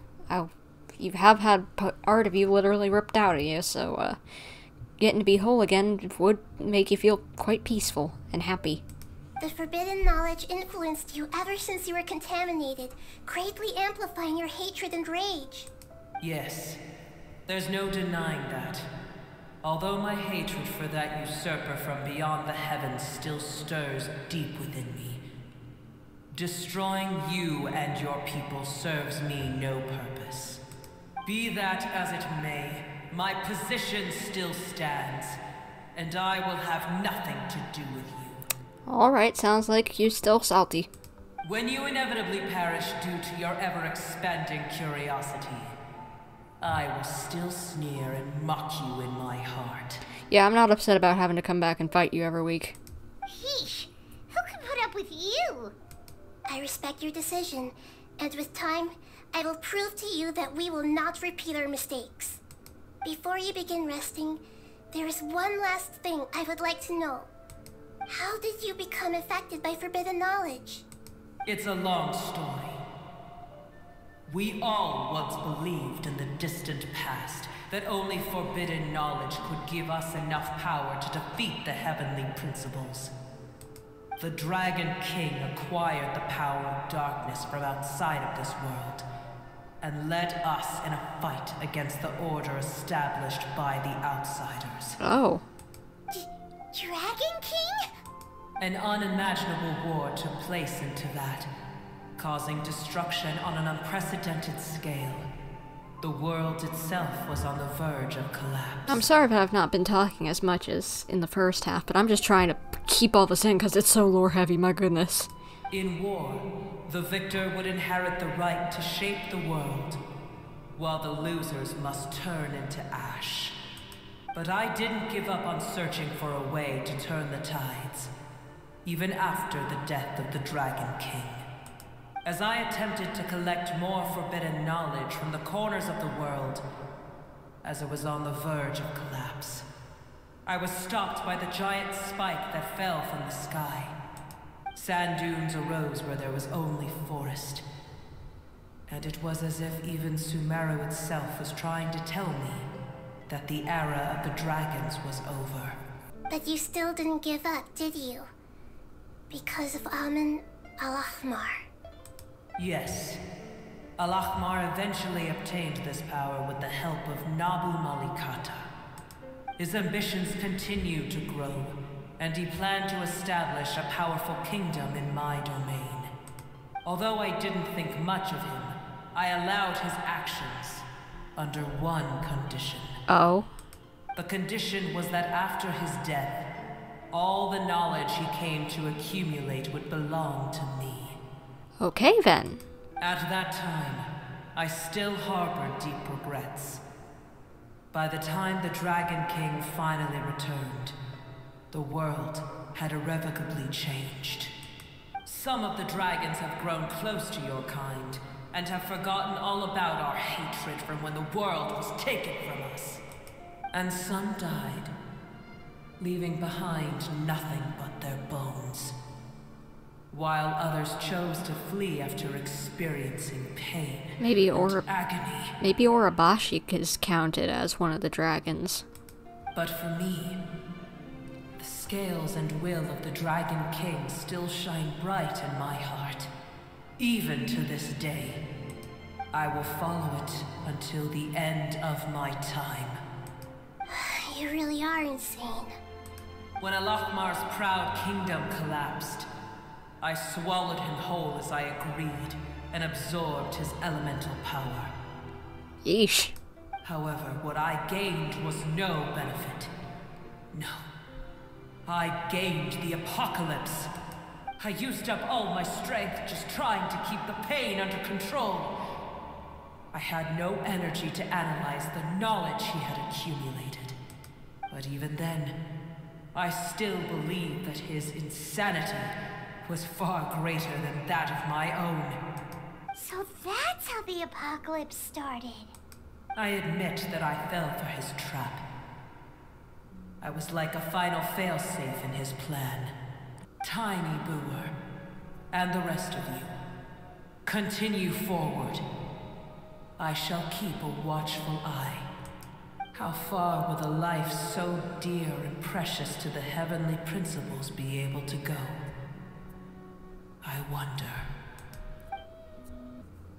you have had part of you literally ripped out of you, so, getting to be whole again would make you feel quite peaceful and happy. The forbidden knowledge influenced you ever since you were contaminated, greatly amplifying your hatred and rage. Yes, there's no denying that. Although my hatred for that usurper from beyond the heavens still stirs deep within me, destroying you and your people serves me no purpose. Be that as it may, my position still stands, and I will have nothing to do with you. Alright, sounds like you're still salty. When you inevitably perish due to your ever-expanding curiosity, I will still sneer and mock you in my heart. Yeah, I'm not upset about having to come back and fight you every week. Heesh, who can put up with you? I respect your decision, and with time, I will prove to you that we will not repeat our mistakes. Before you begin resting, there is one last thing I would like to know. How did you become affected by forbidden knowledge? It's a long story. We all once believed in the distant past that only forbidden knowledge could give us enough power to defeat the heavenly principles. The Dragon King acquired the power of darkness from outside of this world, and led us in a fight against the order established by the outsiders. Oh. Dragon King? An unimaginable war took place into that, causing destruction on an unprecedented scale. The world itself was on the verge of collapse. I'm sorry if I've not been talking as much as in the first half, but I'm just trying to keep all this in because it's so lore heavy, my goodness. In war, the victor would inherit the right to shape the world, while the losers must turn into ash. But I didn't give up on searching for a way to turn the tides, even after the death of the Dragon King. As I attempted to collect more forbidden knowledge from the corners of the world, as it was on the verge of collapse, I was stopped by the giant spike that fell from the sky. Sand dunes arose where there was only forest. And it was as if even Sumeru itself was trying to tell me that the era of the dragons was over. But you still didn't give up, did you? Because of Amun Al-Ahmar. Yes. Al-Ahmar eventually obtained this power with the help of Nabu Malikata. His ambitions continued to grow, and he planned to establish a powerful kingdom in my domain. Although I didn't think much of him, I allowed his actions under one condition. Oh? The condition was that after his death, all the knowledge he came to accumulate would belong to me. Okay then. At that time, I still harbored deep regrets. By the time the Dragon King finally returned, the world had irrevocably changed. Some of the dragons have grown close to your kind, and have forgotten all about our hatred from when the world was taken from us. And some died, leaving behind nothing but their bones. While others chose to flee after experiencing pain Maybe and agony. Maybe Urabashi is counted as one of the dragons. But for me, the scales and will of the Dragon King still shine bright in my heart. Even to this day, I will follow it until the end of my time. You really are insane. When Al-Ahmar's proud kingdom collapsed, I swallowed him whole as I agreed, and absorbed his elemental power. Yeesh. However, what I gained was no benefit. No. I gained the apocalypse. I used up all my strength just trying to keep the pain under control. I had no energy to analyze the knowledge he had accumulated. But even then, I still believed that his insanity was far greater than that of my own. So that's how the apocalypse started. I admit that I fell for his trap. I was like a final failsafe in his plan. Tiny Booer, and the rest of you, continue forward. I shall keep a watchful eye. How far will a life so dear and precious to the heavenly principles be able to go? I wonder.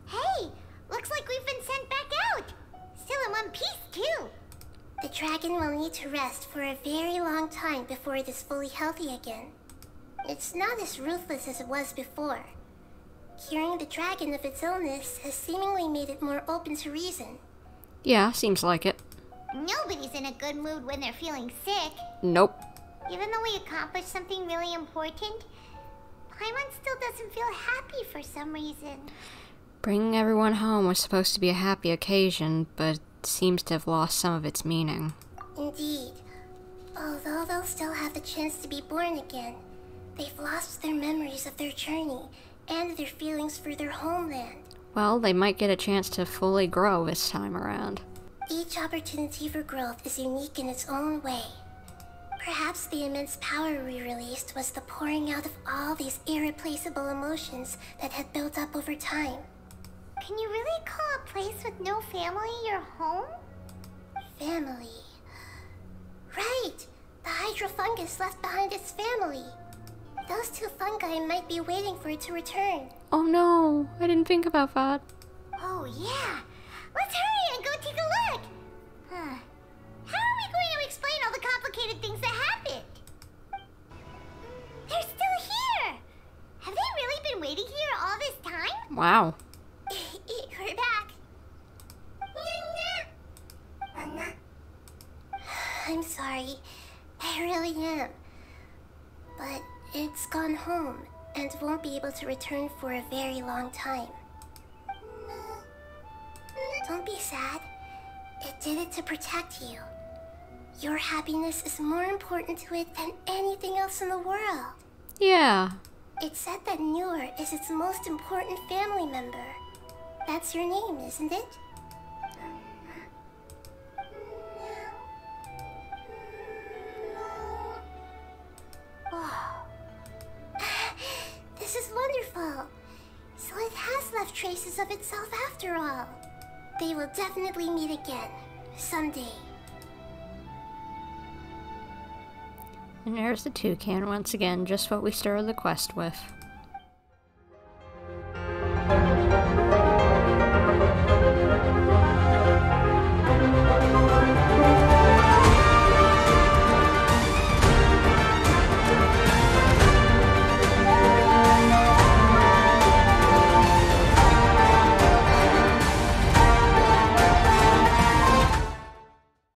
Hey, looks like we've been sent back out. Still in one piece, too. The dragon will need to rest for a very long time before it is fully healthy again. It's not as ruthless as it was before. Curing the dragon of its illness has seemingly made it more open to reason. Yeah, seems like it. Nobody's in a good mood when they're feeling sick. Nope. Even though we accomplished something really important, Paimon still doesn't feel happy for some reason. Bringing everyone home was supposed to be a happy occasion, but seems to have lost some of its meaning. Indeed. Although they'll still have the chance to be born again, they've lost their memories of their journey and their feelings for their homeland. Well, they might get a chance to fully grow this time around. Each opportunity for growth is unique in its own way. Perhaps the immense power we released was the pouring out of all these irreplaceable emotions that had built up over time. Can you really call a place with no family your home? Family. Right! The hydrofungus left behind its family. Those two fungi might be waiting for it to return. Oh no, I didn't think about that. Oh yeah! Let's hurry and go take a look! Huh. How are we going to explain all the complicated things that happened? They're still here! Have they really been waiting here all this time? Wow. We're back. I'm sorry. I really am. But it's gone home and won't be able to return for a very long time. Don't be sad. It did it to protect you. Your happiness is more important to it than anything else in the world. Yeah. It said that Noor is its most important family member. That's your name, isn't it? Wow. This is wonderful. So it has left traces of itself after all. They will definitely meet again, someday. And there's the toucan once again, just what we started the quest with.